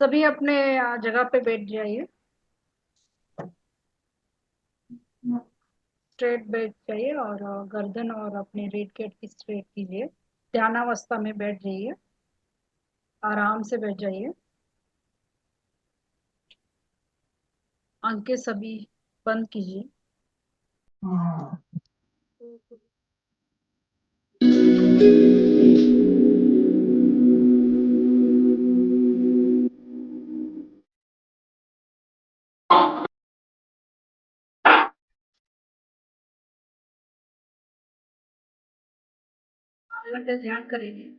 सभी अपने जगह पे बैठ जाइए। स्ट्रेट बैठ जाइए और गर्दन और अपने रीढ़ की हड्डी स्ट्रेट कीजिए। ध्यानावस्था में बैठ जाइए। आराम से बैठ जाइए। आंखें सभी बंद कीजिए। लगातार ध्यान करेंगे।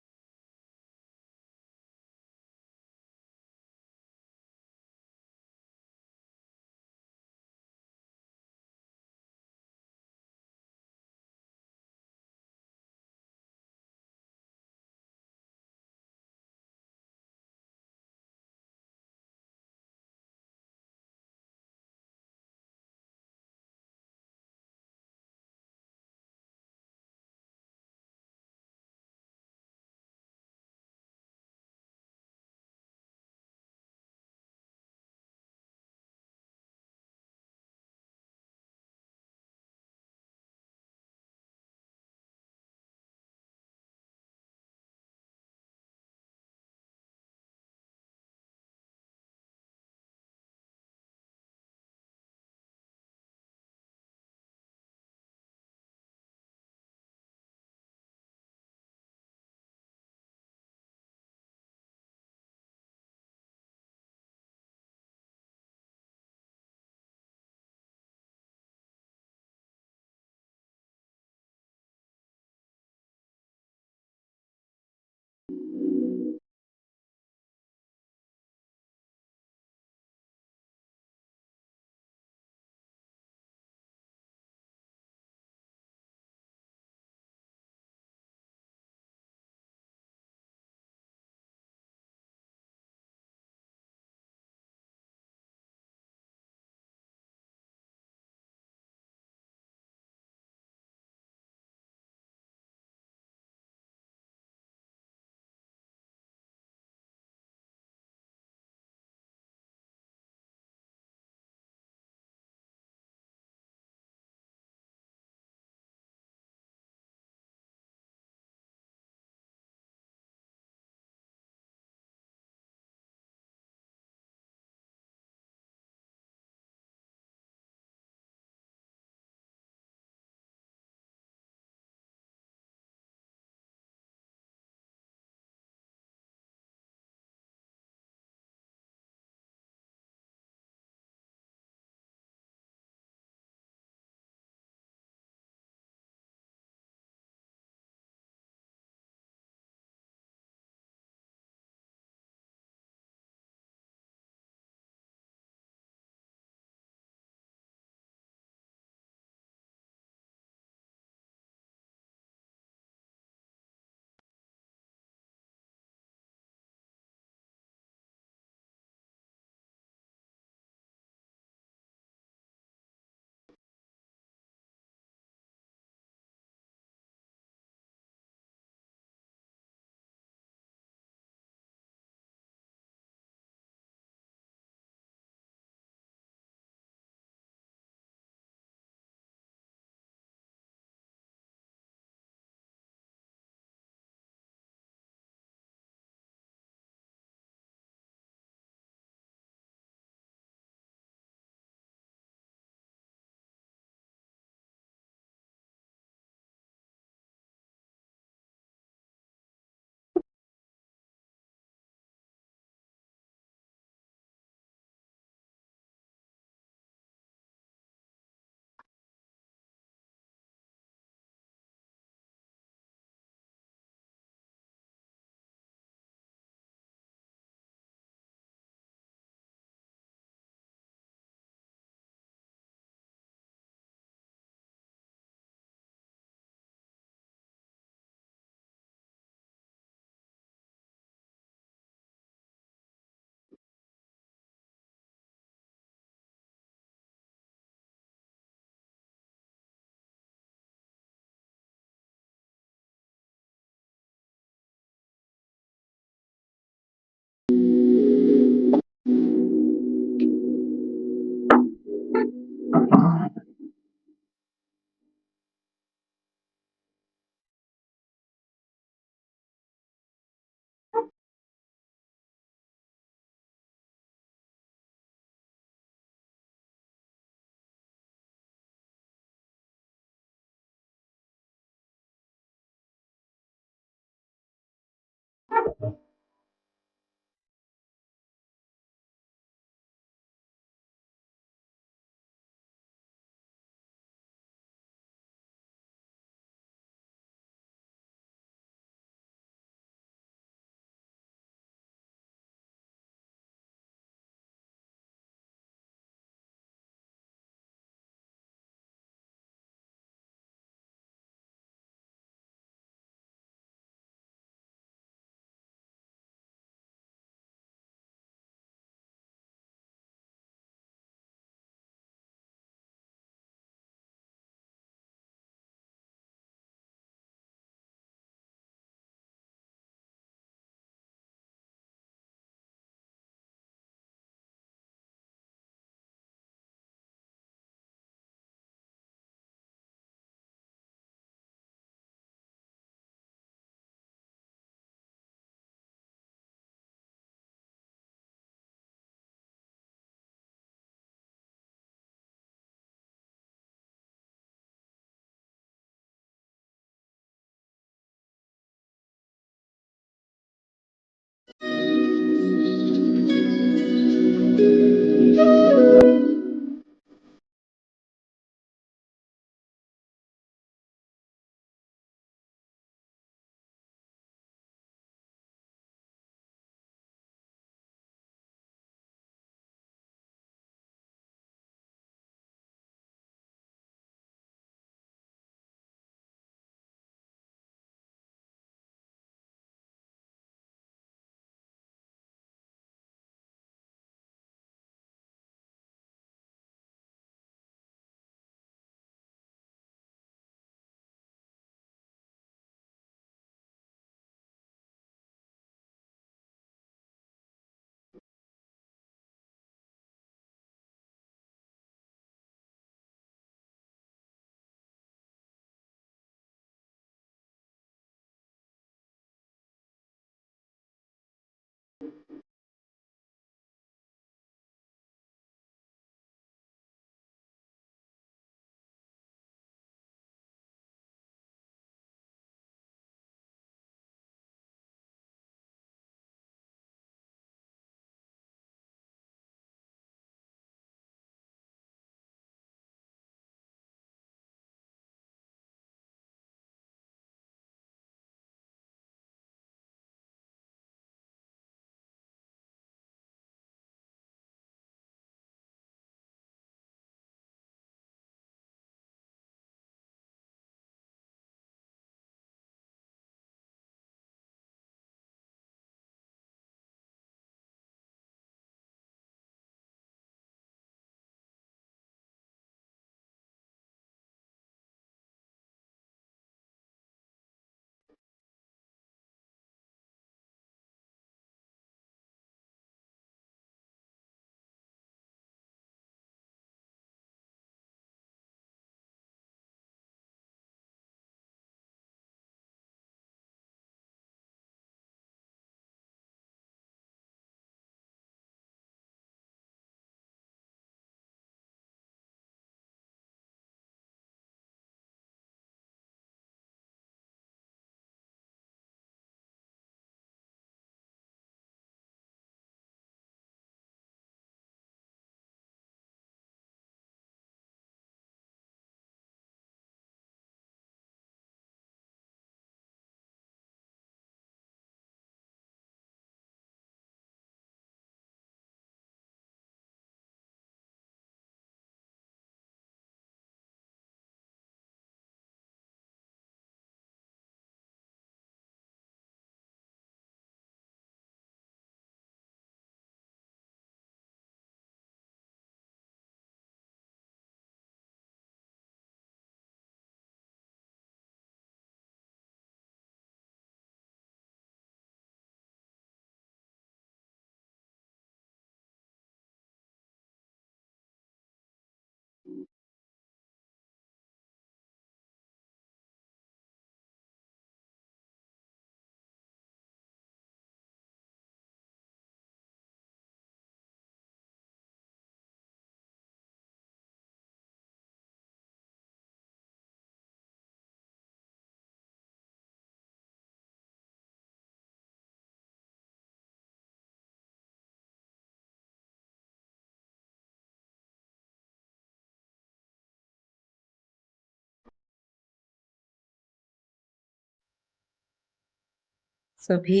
सभी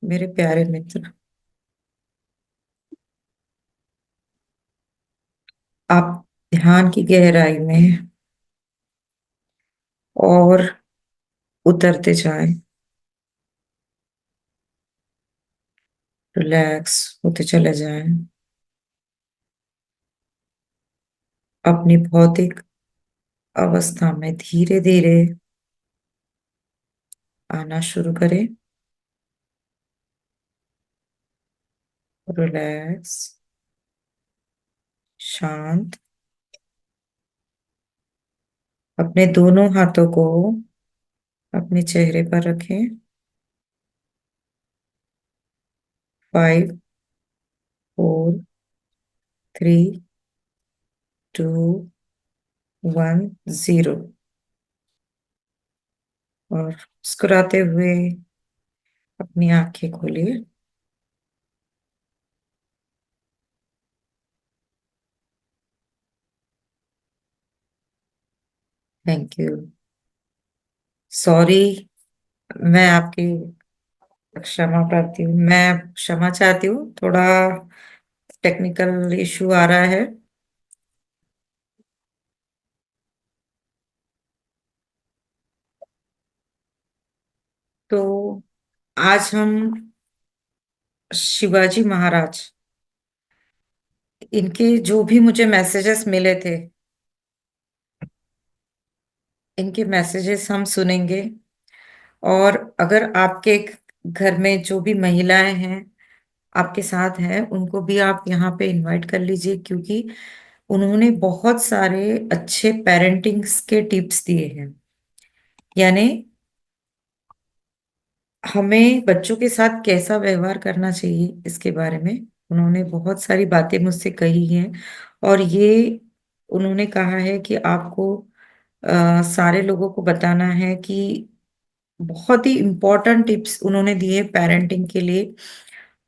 मेरे प्यारे मित्र, आप ध्यान की गहराई में और उतरते जाएं, रिलैक्स होते चले जाएं, अपनी भौतिक अवस्था में धीरे धीरे आना शुरू करें। रिलैक्स, शांत। अपने दोनों हाथों को अपने चेहरे पर रखें। 5, 4, 3, 2, 1, 0। और मुस्कुराते हुए अपनी आंखें खोलिए। Thank you. सॉरी, मैं आपकी क्षमा प्रार्थी हूँ। मैं क्षमा चाहती हूँ, थोड़ा टेक्निकल इशू आ रहा है। तो आज हम शिवाजी महाराज, इनके जो भी मुझे मैसेजेस मिले थे, इनके मैसेजेस हम सुनेंगे। और अगर आपके घर में जो भी महिलाएं हैं, आपके साथ हैं, उनको भी आप यहाँ पे इनवाइट कर लीजिए, क्योंकि उन्होंने बहुत सारे अच्छे पेरेंटिंग्स के टिप्स दिए हैं। यानी हमें बच्चों के साथ कैसा व्यवहार करना चाहिए, इसके बारे में उन्होंने बहुत सारी बातें मुझसे कही हैं। और ये उन्होंने कहा है कि आपको सारे लोगों को बताना है कि बहुत ही इम्पोर्टेंट टिप्स उन्होंने दिए पेरेंटिंग के लिए।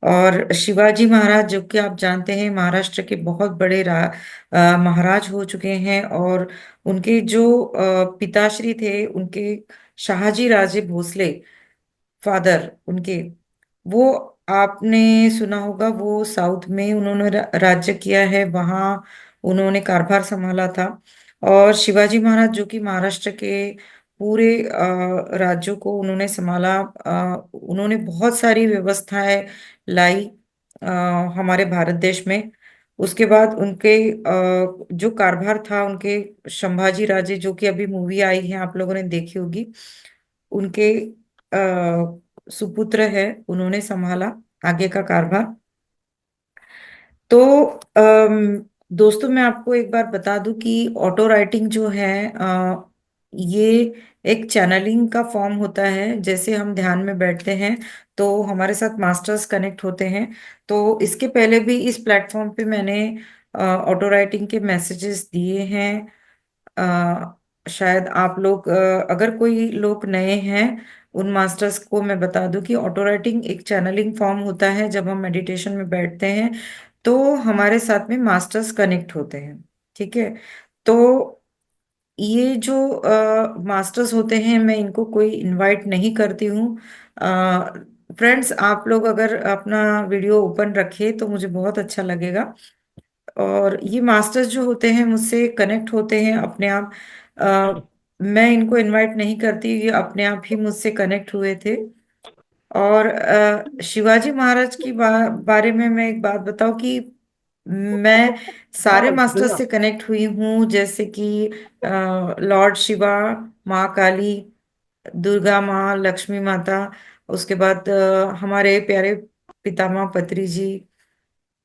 और शिवाजी महाराज, जो कि आप जानते हैं महाराष्ट्र के बहुत बड़े महाराज हो चुके हैं। और उनके जो पिताश्री थे, उनके शहाजी राजे भोसले, फादर उनके, वो आपने सुना होगा, वो साउथ में उन्होंने राज्य किया है, वहाँ उन्होंने कारभार संभाला था। और शिवाजी महाराज जो कि महाराष्ट्र के पूरे राज्यों को उन्होंने संभाला। उन्होंने बहुत सारी व्यवस्थाएं लाई अ, हमारे भारत देश में। उसके बाद उनके जो कारभार था उनके, संभाजी राजे, जो कि अभी मूवी आई है, आप लोगों ने देखी होगी, उनके सुपुत्र है, उन्होंने संभाला आगे का कारभार। तो दोस्तों, मैं आपको एक बार बता दूं कि ऑटो राइटिंग जो है, ये एक चैनलिंग का फॉर्म होता है। जैसे हम ध्यान में बैठते हैं तो हमारे साथ मास्टर्स कनेक्ट होते हैं। तो इसके पहले भी इस प्लेटफॉर्म पे मैंने ऑटो राइटिंग के मैसेजेस दिए हैं। शायद आप लोग, अगर कोई लोग नए हैं, उन मास्टर्स को मैं बता दूं कि ऑटो राइटिंग एक चैनलिंग फॉर्म होता है। जब हम मेडिटेशन में बैठते हैं तो हमारे साथ में मास्टर्स कनेक्ट होते हैं। ठीक है। तो ये जो मास्टर्स होते हैं, मैं इनको कोई इनवाइट नहीं करती हूँ। फ्रेंड्स, आप लोग अगर अपना वीडियो ओपन रखे तो मुझे बहुत अच्छा लगेगा। और ये मास्टर्स जो होते हैं मुझसे कनेक्ट होते हैं अपने आप। मैं इनको इनवाइट नहीं करती, ये अपने आप ही मुझसे कनेक्ट हुए थे। और शिवाजी महाराज की बारे में मैं एक बात बताऊं कि मैं सारे मास्टर्स से कनेक्ट हुई हूँ, जैसे कि लॉर्ड शिवा, माँ काली, दुर्गा माँ, लक्ष्मी माता। उसके बाद हमारे प्यारे पितामह पत्री जी,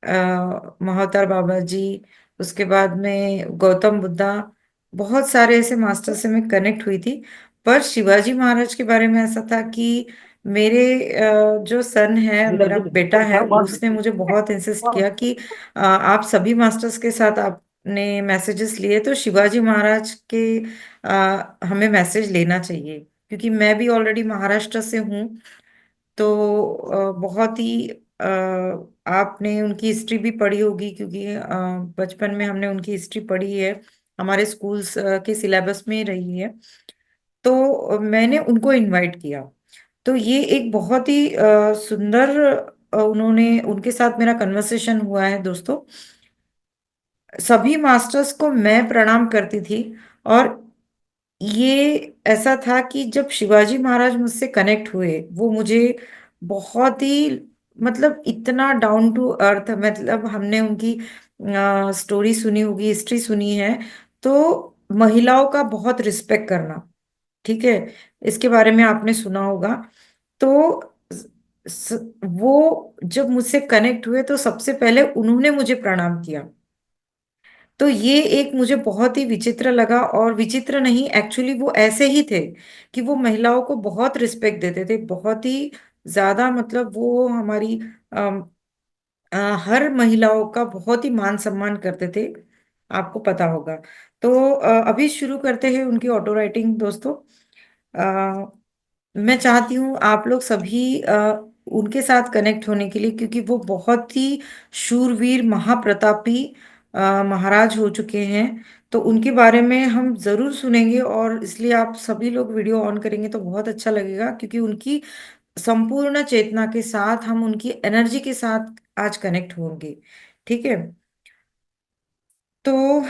महावतार बाबा जी। उसके बाद में गौतम बुद्धा। बहुत सारे ऐसे मास्टर से मैं कनेक्ट हुई थी। पर शिवाजी महाराज के बारे में ऐसा था कि मेरे जो सन है, मेरा बेटा है, उसने मुझे बहुत इंसिस्ट किया कि आप सभी मास्टर्स के साथ आपने मैसेजेस लिए तो शिवाजी महाराज के हमें मैसेज लेना चाहिए, क्योंकि मैं भी ऑलरेडी महाराष्ट्र से हूँ। तो बहुत ही आपने उनकी हिस्ट्री भी पढ़ी होगी, क्योंकि बचपन में हमने उनकी हिस्ट्री पढ़ी है, हमारे स्कूल्स के सिलेबस में ही रही है। तो मैंने उनको इनवाइट किया। तो ये एक बहुत ही सुंदर उन्होंने उनके साथ मेरा कन्वर्सेशन हुआ है दोस्तों। सभी मास्टर्स को मैं प्रणाम करती थी। और ये ऐसा था कि जब शिवाजी महाराज मुझसे कनेक्ट हुए, वो मुझे बहुत ही, मतलब इतना डाउन टू अर्थ, मतलब हमने उनकी स्टोरी सुनी होगी, हिस्ट्री सुनी है। तो महिलाओं का बहुत रिस्पेक्ट करना, ठीक है, इसके बारे में आपने सुना होगा। तो वो जब मुझसे कनेक्ट हुए तो सबसे पहले उन्होंने मुझे प्रणाम किया। तो ये एक मुझे बहुत ही विचित्र लगा, और विचित्र नहीं, एक्चुअली वो ऐसे ही थे कि वो महिलाओं को बहुत रिस्पेक्ट देते थे, बहुत ही ज्यादा। मतलब वो हमारी अम, हर महिलाओं का बहुत ही मान सम्मान करते थे, आपको पता होगा। तो अभी शुरू करते हैं उनकी ऑटो राइटिंग दोस्तों। मैं चाहती हूँ आप लोग सभी उनके साथ कनेक्ट होने के लिए, क्योंकि वो बहुत ही शूरवीर महाप्रतापी महाराज हो चुके हैं। तो उनके बारे में हम जरूर सुनेंगे, और इसलिए आप सभी लोग वीडियो ऑन करेंगे तो बहुत अच्छा लगेगा, क्योंकि उनकी संपूर्ण चेतना के साथ, हम उनकी एनर्जी के साथ आज कनेक्ट होंगे। ठीक है। तो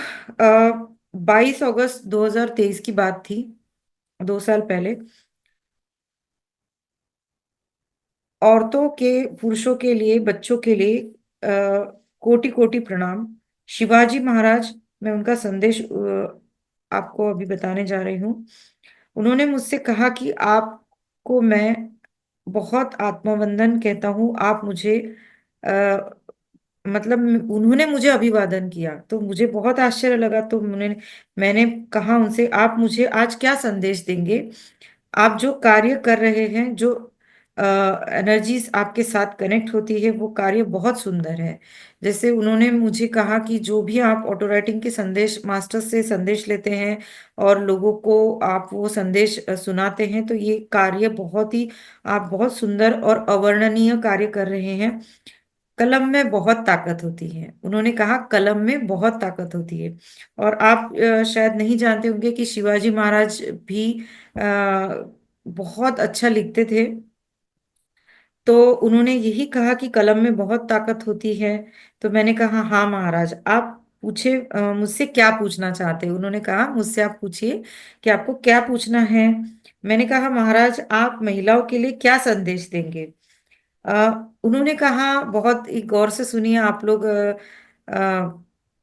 22 अगस्त 2023 की बात थी, 2 साल पहले। औरतों के, पुरुषों के लिए, बच्चों के लिए कोटि कोटि प्रणाम। शिवाजी महाराज, मैं उनका संदेश आपको अभी बताने जा रही हूँ। उन्होंने मुझसे कहा कि आपको मैं बहुत आत्मवंदन कहता हूँ, आप मुझे मतलब उन्होंने मुझे अभिवादन किया, तो मुझे बहुत आश्चर्य लगा। तो मैंने कहा उनसे, आप मुझे आज क्या संदेश देंगे? आप जो कार्य कर रहे हैं, जो एनर्जीज आपके साथ कनेक्ट होती है, वो कार्य बहुत सुंदर है। जैसे उन्होंने मुझे कहा कि जो भी आप ऑटो राइटिंग के संदेश, मास्टर से संदेश लेते हैं और लोगों को आप वो संदेश सुनाते हैं, तो ये कार्य बहुत ही, आप बहुत सुंदर और अवर्णनीय कार्य कर रहे हैं। कलम में बहुत ताकत होती है, उन्होंने कहा, कलम में बहुत ताकत होती है। और आप शायद नहीं जानते होंगे कि शिवाजी महाराज भी बहुत अच्छा लिखते थे। तो उन्होंने यही कहा कि कलम में बहुत ताकत होती है। तो मैंने कहा, हाँ महाराज, आप पूछे, मुझसे क्या पूछना चाहते हैं? उन्होंने कहा, मुझसे आप पूछिए कि आपको क्या पूछना है। मैंने कहा, महाराज आप महिलाओं के लिए क्या संदेश देंगे? उन्होंने कहा, बहुत ही गौर से सुनिए आप लोग,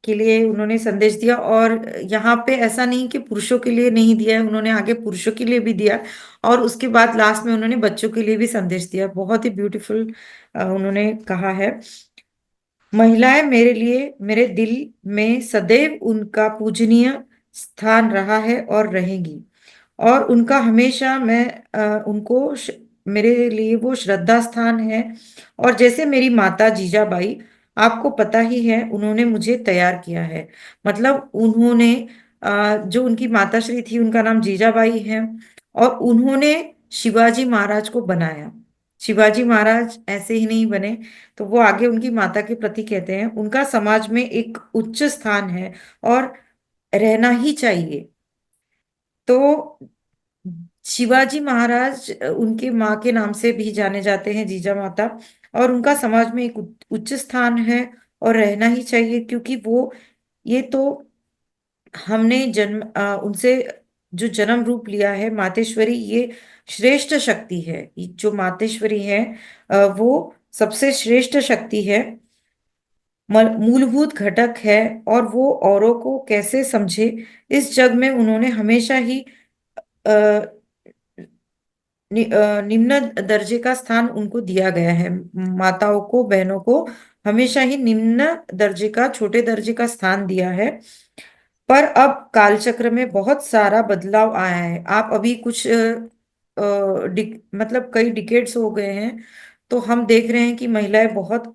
के लिए उन्होंने संदेश दिया। और यहाँ पे ऐसा नहीं कि पुरुषों के लिए नहीं दिया है, उन्होंने आगे पुरुषों के लिए भी दिया। और उसके बाद लास्ट में उन्होंने बच्चों के लिए भी संदेश दिया, बहुत ही ब्यूटीफुल उन्होंने कहा है। महिलाएं मेरे लिए, मेरे दिल में सदैव उनका पूजनीय स्थान रहा है और रहेंगी। और उनका हमेशा मैं उनको मेरे लिए वो श्रद्धा स्थान है। और जैसे मेरी माता जीजाबाई, आपको पता ही है, उन्होंने मुझे तैयार किया है। मतलब उन्होंने जो उनकी माताश्री थी, उनका नाम जीजाबाई है, और उन्होंने शिवाजी महाराज को बनाया। शिवाजी महाराज ऐसे ही नहीं बने। तो वो आगे उनकी माता के प्रति कहते हैं, उनका समाज में एक उच्च स्थान है और रहना ही चाहिए। तो शिवाजी महाराज उनके माँ के नाम से भी जाने जाते हैं, जीजा माता। और उनका समाज में एक उच्च स्थान है और रहना ही चाहिए, क्योंकि वो, ये तो हमने जन्म उनसे जो जन्म रूप लिया है, मातेश्वरी, ये श्रेष्ठ शक्ति है। ये जो मातेश्वरी है, वो सबसे श्रेष्ठ शक्ति है, मूलभूत घटक है। और वो औरों को कैसे समझे, इस जग में उन्होंने हमेशा ही निम्न दर्जे का स्थान उनको दिया गया है। माताओं को, बहनों को हमेशा ही निम्न दर्जे का, छोटे दर्जे का स्थान दिया है। पर अब कालचक्र में बहुत सारा बदलाव आया है। आप अभी कुछ मतलब कई डिकेड्स हो गए हैं, तो हम देख रहे हैं कि महिलाएं बहुत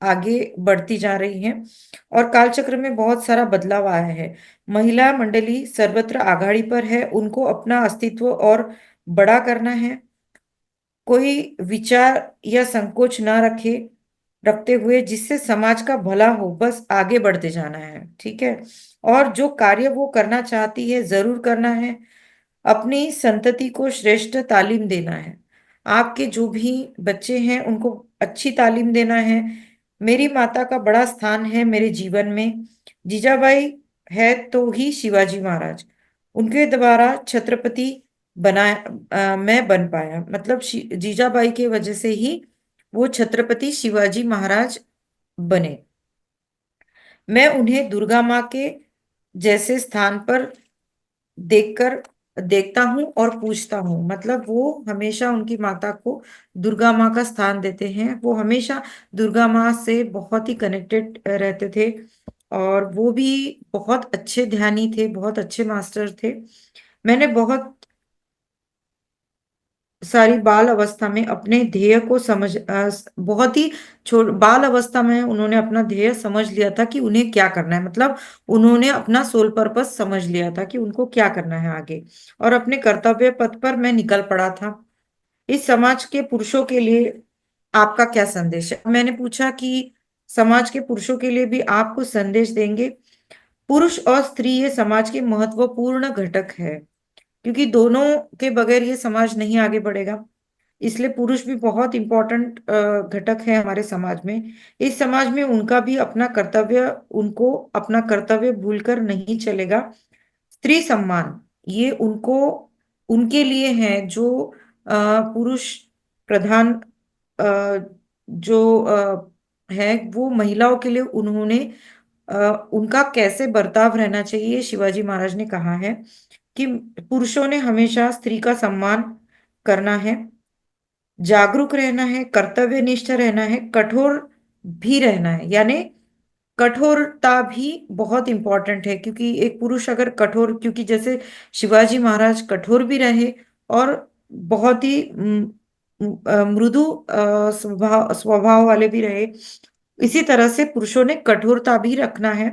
आगे बढ़ती जा रही हैं, और कालचक्र में बहुत सारा बदलाव आया है। महिला मंडली सर्वत्र आघाड़ी पर है, उनको अपना अस्तित्व और बड़ा करना है। कोई विचार या संकोच ना रखते हुए, जिससे समाज का भला हो, बस आगे बढ़ते जाना है। ठीक है। और जो कार्य वो करना चाहती है, जरूर करना है। अपनी संतति को श्रेष्ठ तालीम देना है। आपके जो भी बच्चे हैं उनको अच्छी तालीम देना है। मेरी माता का बड़ा स्थान है मेरे जीवन में। जीजाबाई है तो ही शिवाजी महाराज, उनके द्वारा छत्रपति बना मैं बन पाया, मतलब जीजाबाई के वजह से ही वो छत्रपति शिवाजी महाराज बने। मैं उन्हें दुर्गा माँ के जैसे स्थान पर देखकर देखता हूँ और पूछता हूँ, मतलब वो हमेशा उनकी माता को दुर्गा माँ का स्थान देते हैं। वो हमेशा दुर्गा माँ से बहुत ही कनेक्टेड रहते थे, और वो भी बहुत अच्छे ध्यानी थे, बहुत अच्छे मास्टर थे। मैंने बहुत सारी बाल अवस्था में अपने ध्येय को बहुत ही छोट बाल अवस्था में उन्होंने अपना ध्येय समझ लिया था कि उन्हें क्या करना है, मतलब उन्होंने अपना सोल पर्पस समझ लिया था कि उनको क्या करना है आगे, और अपने कर्तव्य पथ पर मैं निकल पड़ा था। इस समाज के पुरुषों के लिए आपका क्या संदेश है? मैंने पूछा कि समाज के पुरुषों के लिए भी आप कुछ संदेश देंगे। पुरुष और स्त्री ये समाज के महत्वपूर्ण घटक है, क्योंकि दोनों के बगैर ये समाज नहीं आगे बढ़ेगा। इसलिए पुरुष भी बहुत इंपॉर्टेंट घटक है हमारे समाज में। इस समाज में उनका भी अपना कर्तव्य, उनको अपना कर्तव्य भूलकर नहीं चलेगा। स्त्री सम्मान ये उनको, उनके लिए है जो पुरुष प्रधान जो है, वो महिलाओं के लिए उन्होंने उनका कैसे बर्ताव रहना चाहिए, शिवाजी महाराज ने कहा है कि पुरुषों ने हमेशा स्त्री का सम्मान करना है, जागरूक रहना है, कर्तव्यनिष्ठ रहना है, कठोर भी रहना है। यानी कठोरता भी बहुत इंपॉर्टेंट है, क्योंकि एक पुरुष अगर कठोर, क्योंकि जैसे शिवाजी महाराज कठोर भी रहे और बहुत ही मृदु स्वभाव स्वभाव वाले भी रहे, इसी तरह से पुरुषों ने कठोरता भी रखना है।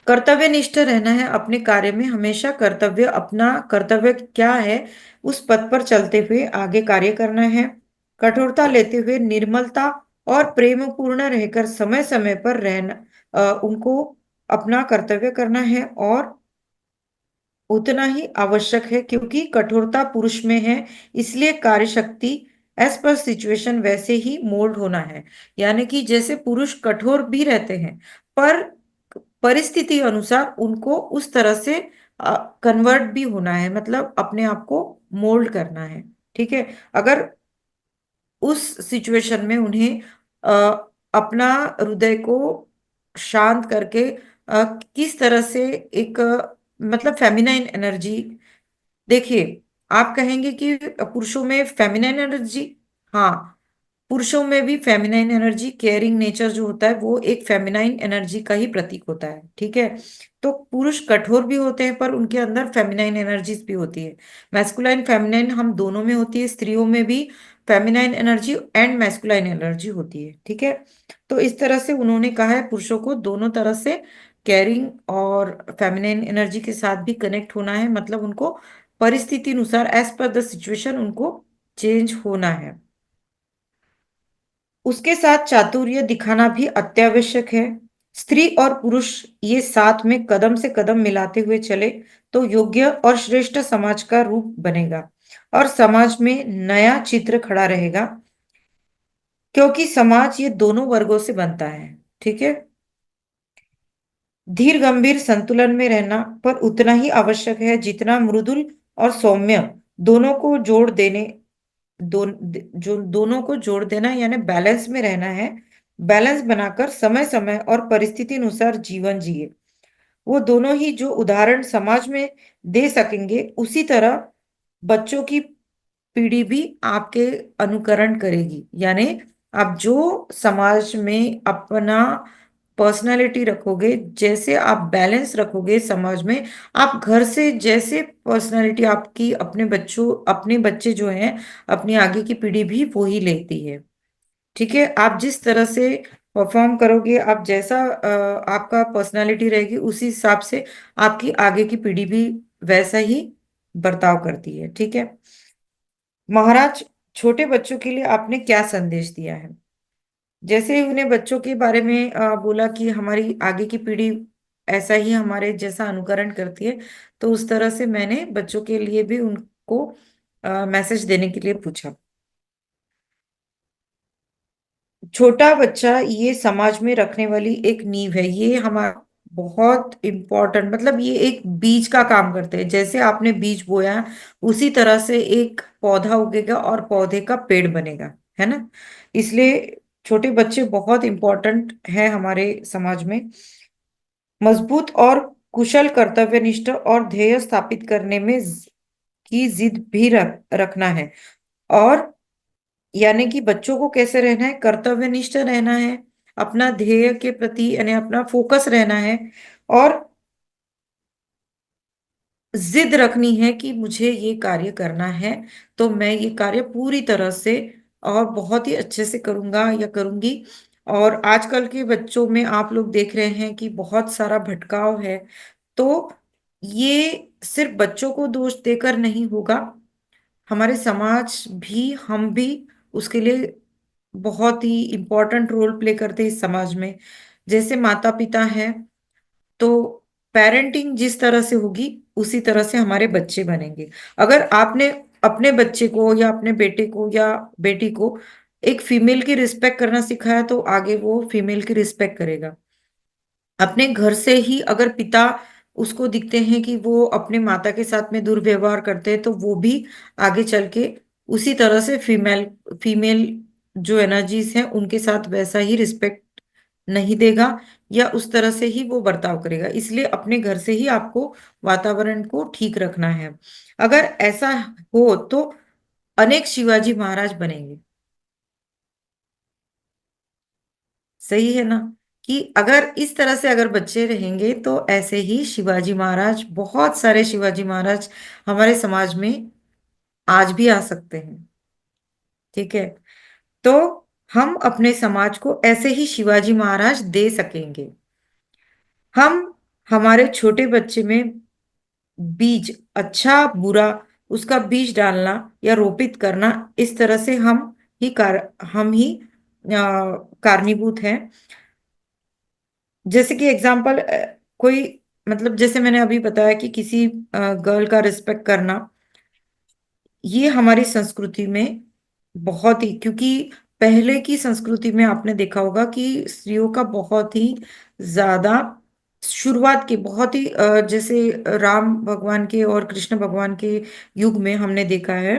कर्तव्यनिष्ठ रहना है अपने कार्य में, हमेशा कर्तव्य, अपना कर्तव्य क्या है उस पथ पर चलते हुए आगे कार्य करना है। कठोरता लेते हुए निर्मलता और प्रेम पूर्ण रहकर समय समय पर रहना, उनको अपना कर्तव्य करना है, और उतना ही आवश्यक है, क्योंकि कठोरता पुरुष में है, इसलिए कार्य शक्ति एज पर सिचुएशन वैसे ही मोल्ड होना है। यानी कि जैसे पुरुष कठोर भी रहते हैं, पर परिस्थिति अनुसार उनको उस तरह से कन्वर्ट भी होना है, मतलब अपने आप को मोल्ड करना है। ठीक है, अगर उस सिचुएशन में उन्हें अ, अपना हृदय को शांत करके किस तरह से एक मतलब फेमिनाइन एनर्जी, देखिए, आप कहेंगे कि पुरुषों में फेमिनाइन एनर्जी, हाँ, पुरुषों में भी फेमिनाइन एनर्जी, केयरिंग नेचर जो होता है वो एक फेमिनाइन एनर्जी का ही प्रतीक होता है। ठीक है, तो पुरुष कठोर भी होते हैं पर उनके अंदर फेमिनाइन एनर्जीज भी होती है। मैस्कुलाइन फेमिनाइन हम दोनों में होती है, स्त्रियों में भी feminine energy and masculine energy होती है। ठीक है, तो इस तरह से उन्होंने कहा है पुरुषों को दोनों तरह से कैरिंग और फेमिनाइन एनर्जी के साथ भी कनेक्ट होना है, मतलब उनको परिस्थिति अनुसार एज पर द सिचुएशन उनको चेंज होना है। उसके साथ चातुर्य दिखाना भी अत्यावश्यक है। स्त्री और पुरुष ये साथ में कदम से कदम मिलाते हुए चले तो योग्य और श्रेष्ठ समाज का रूप बनेगा, और समाज में नया चित्र खड़ा रहेगा, क्योंकि समाज ये दोनों वर्गों से बनता है। ठीक है, धीर गंभीर संतुलन में रहना पर उतना ही आवश्यक है जितना मृदुल और सौम्य, दोनों को जोड़ देने, जो दोनों को जोड़ देना, यानी बैलेंस में रहना है। बैलेंस बनाकर समय समय और परिस्थिति अनुसार जीवन जिए। वो दोनों ही जो उदाहरण समाज में दे सकेंगे, उसी तरह बच्चों की पीढ़ी भी आपके अनुकरण करेगी। यानी आप जो समाज में अपना पर्सनालिटी रखोगे, जैसे आप बैलेंस रखोगे समाज में, आप घर से जैसे पर्सनालिटी आपकी अपने बच्चों, अपने बच्चे जो हैं, अपनी आगे की पीढ़ी भी वो ही लेती है। ठीक है, आप जिस तरह से परफॉर्म करोगे, आप जैसा आपका पर्सनालिटी रहेगी, उसी हिसाब से आपकी आगे की पीढ़ी भी वैसा ही बर्ताव करती है। ठीक है, महाराज, छोटे बच्चों के लिए आपने क्या संदेश दिया है? जैसे ही उन्हें बच्चों के बारे में बोला कि हमारी आगे की पीढ़ी ऐसा ही हमारे जैसा अनुकरण करती है, तो उस तरह से मैंने बच्चों के लिए भी उनको मैसेज देने के लिए पूछा। छोटा बच्चा ये समाज में रखने वाली एक नींव है, ये हमारा बहुत इम्पोर्टेंट, मतलब ये एक बीज का काम करते हैं। जैसे आपने बीज बोया, उसी तरह से एक पौधा उगेगा और पौधे का पेड़ बनेगा, है ना। इसलिए छोटे बच्चे बहुत इम्पोर्टेंट है हमारे समाज में। मजबूत और कुशल, कर्तव्यनिष्ठ और ध्येय स्थापित करने में की जिद भी रखना है। और यानी कि बच्चों को कैसे रहना है, कर्तव्यनिष्ठ रहना है, अपना ध्येय के प्रति यानी अपना फोकस रहना है, और जिद रखनी है कि मुझे ये कार्य करना है, तो मैं ये कार्य पूरी तरह से और बहुत ही अच्छे से करूंगा या करूंगी। और आजकल के बच्चों में आप लोग देख रहे हैं कि बहुत सारा भटकाव है। तो ये सिर्फ बच्चों को दोष देकर नहीं होगा, हमारे समाज भी, हम भी उसके लिए बहुत ही इम्पोर्टेंट रोल प्ले करते हैं इस समाज में। जैसे माता पिता हैं, तो पेरेंटिंग जिस तरह से होगी उसी तरह से हमारे बच्चे बनेंगे। अगर आपने अपने बच्चे को या अपने बेटे को या बेटी को एक फीमेल की रिस्पेक्ट करना सिखाया, तो आगे वो फीमेल की रिस्पेक्ट करेगा। अपने घर से ही अगर पिता उसको दिखते हैं कि वो अपने माता के साथ में दुर्व्यवहार करते हैं, तो वो भी आगे चल के उसी तरह से फीमेल फीमेल जो एनर्जीज हैं उनके साथ वैसा ही रिस्पेक्ट नहीं देगा, या उस तरह से ही वो बर्ताव करेगा। इसलिए अपने घर से ही आपको वातावरण को ठीक रखना है। अगर ऐसा हो तो अनेक शिवाजी महाराज बनेंगे। सही है ना, कि अगर इस तरह से अगर बच्चे रहेंगे तो ऐसे ही शिवाजी महाराज, बहुत सारे शिवाजी महाराज हमारे समाज में आज भी आ सकते हैं। ठीक है। तो हम अपने समाज को ऐसे ही शिवाजी महाराज दे सकेंगे। हम हमारे छोटे बच्चे में बीज, अच्छा बुरा, उसका बीज डालना या रोपित करना, इस तरह से हम ही कारणीभूत हैं। जैसे कि एग्जाम्पल, कोई, मतलब जैसे मैंने अभी बताया कि किसी गर्ल का रिस्पेक्ट करना, ये हमारी संस्कृति में बहुत ही, क्योंकि पहले की संस्कृति में आपने देखा होगा कि स्त्रियों का बहुत ही ज्यादा, शुरुआत के बहुत ही जैसे राम भगवान के और कृष्ण भगवान के युग में हमने देखा है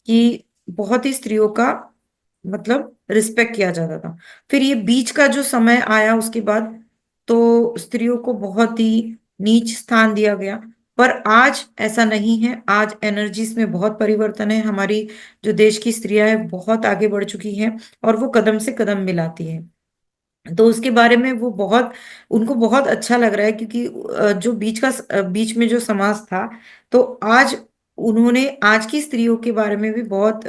कि बहुत ही स्त्रियों का मतलब रिस्पेक्ट किया जाता था। फिर ये बीच का जो समय आया उसके बाद, तो स्त्रियों को बहुत ही नीच स्थान दिया गया। पर आज ऐसा नहीं है, आज एनर्जीज में बहुत परिवर्तन है। हमारी जो देश की स्त्रियां हैं बहुत आगे बढ़ चुकी हैं, और वो कदम से कदम मिलाती हैं। तो उसके बारे में वो बहुत, उनको बहुत अच्छा लग रहा है, क्योंकि जो बीच में जो समाज था, तो आज उन्होंने आज की स्त्रियों के बारे में भी बहुत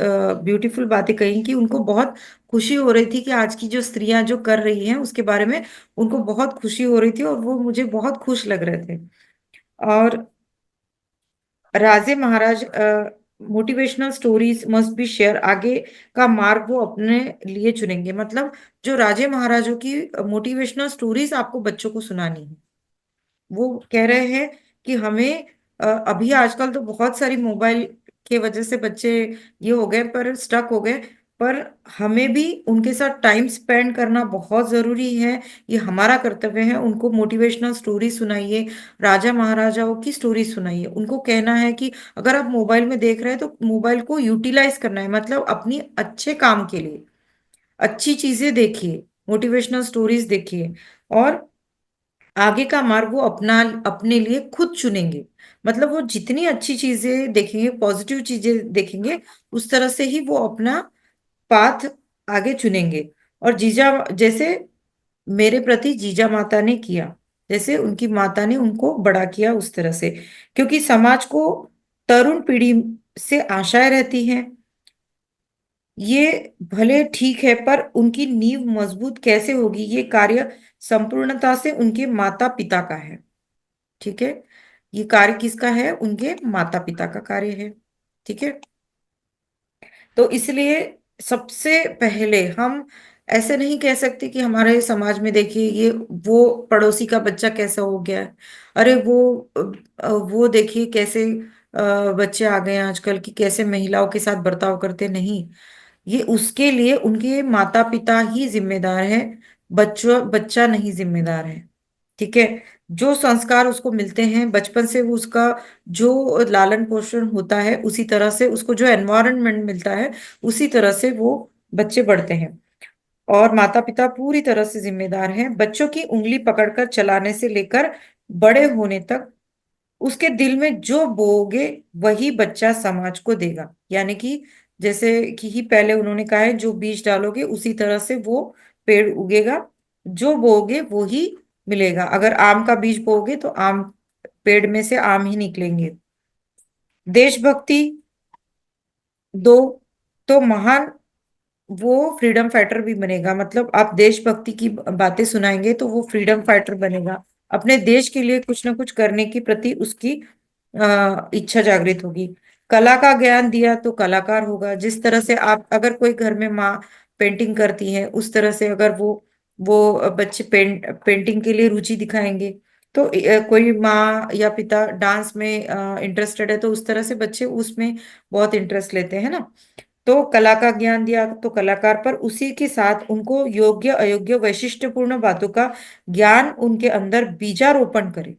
ब्यूटीफुल बातें कही, कि उनको बहुत खुशी हो रही थी कि आज की जो स्त्रियां जो कर रही हैं उसके बारे में उनको बहुत खुशी हो रही थी, और वो मुझे बहुत खुश लग रहे थे। और राजे महाराज, motivational stories must be share, आगे का मार्ग वो अपने लिए चुनेंगे। मतलब जो राजे महाराजों की मोटिवेशनल स्टोरीज आपको बच्चों को सुनानी है। वो कह रहे हैं कि हमें अभी आजकल तो बहुत सारी मोबाइल के वजह से बच्चे ये हो गए, पर स्टक हो गए। पर हमें भी उनके साथ टाइम स्पेंड करना बहुत जरूरी है। ये हमारा कर्तव्य है, उनको मोटिवेशनल स्टोरी सुनाइए, राजा महाराजाओं की स्टोरी सुनाइए। उनको कहना है कि अगर आप मोबाइल में देख रहे हैं तो मोबाइल को यूटिलाइज करना है, मतलब अपनी अच्छे काम के लिए अच्छी चीजें देखिए, मोटिवेशनल स्टोरीज देखिए, और आगे का मार्ग वो अपना अपने लिए खुद चुनेंगे। मतलब वो जितनी अच्छी चीजें देखेंगे, पॉजिटिव चीजें देखेंगे, उस तरह से ही वो अपना पाथ आगे चुनेंगे। और जीजा जैसे मेरे प्रति जीजा माता ने किया, जैसे उनकी माता ने उनको बड़ा किया, उस तरह से। क्योंकि समाज को तरुण पीढ़ी से आशाएं रहती हैं, ये भले ठीक है, पर उनकी नींव मजबूत कैसे होगी, ये कार्य संपूर्णता से उनके माता पिता का है। ठीक है। ये कार्य किसका है, उनके माता पिता का कार्य है। ठीक है। तो इसलिए सबसे पहले हम ऐसे नहीं कह सकते कि हमारे समाज में देखिए ये वो पड़ोसी का बच्चा कैसा हो गया है, अरे वो देखिए कैसे बच्चे आ गए हैं आजकल कि कैसे महिलाओं के साथ बर्ताव करते, नहीं। ये उसके लिए उनके माता पिता ही जिम्मेदार है, बच्चों बच्चा नहीं जिम्मेदार है। ठीक है। जो संस्कार उसको मिलते हैं बचपन से, वो उसका जो लालन पोषण होता है, उसी तरह से उसको जो एनवायरनमेंट मिलता है, उसी तरह से वो बच्चे बढ़ते हैं। और माता पिता पूरी तरह से जिम्मेदार हैं बच्चों की उंगली पकड़कर चलाने से लेकर बड़े होने तक। उसके दिल में जो बोओगे वही बच्चा समाज को देगा। यानी कि जैसे कि ही पहले उन्होंने कहा है, जो बीज डालोगे उसी तरह से वो पेड़ उगेगा। जो बोओगे वो ही मिलेगा। अगर आम का बीज बोओगे तो आम, पेड़ में से आम ही निकलेंगे। देशभक्ति दो तो महान वो फ्रीडम फाइटर भी बनेगा। मतलब आप देशभक्ति की बातें सुनाएंगे तो वो फ्रीडम फाइटर बनेगा। अपने देश के लिए कुछ ना कुछ करने की प्रति उसकी इच्छा जागृत होगी। कला का ज्ञान दिया तो कलाकार होगा। जिस तरह से आप, अगर कोई घर में माँ पेंटिंग करती है, उस तरह से अगर वो बच्चे पेंटिंग के लिए रुचि दिखाएंगे, तो कोई माँ या पिता डांस में इंटरेस्टेड है, तो उस तरह से बच्चे उसमें बहुत इंटरेस्ट लेते हैं ना। तो कला का ज्ञान दिया तो कलाकार, पर उसी के साथ उनको योग्य अयोग्य वैशिष्ट्यपूर्ण बातों का ज्ञान उनके अंदर बीजारोपण करे।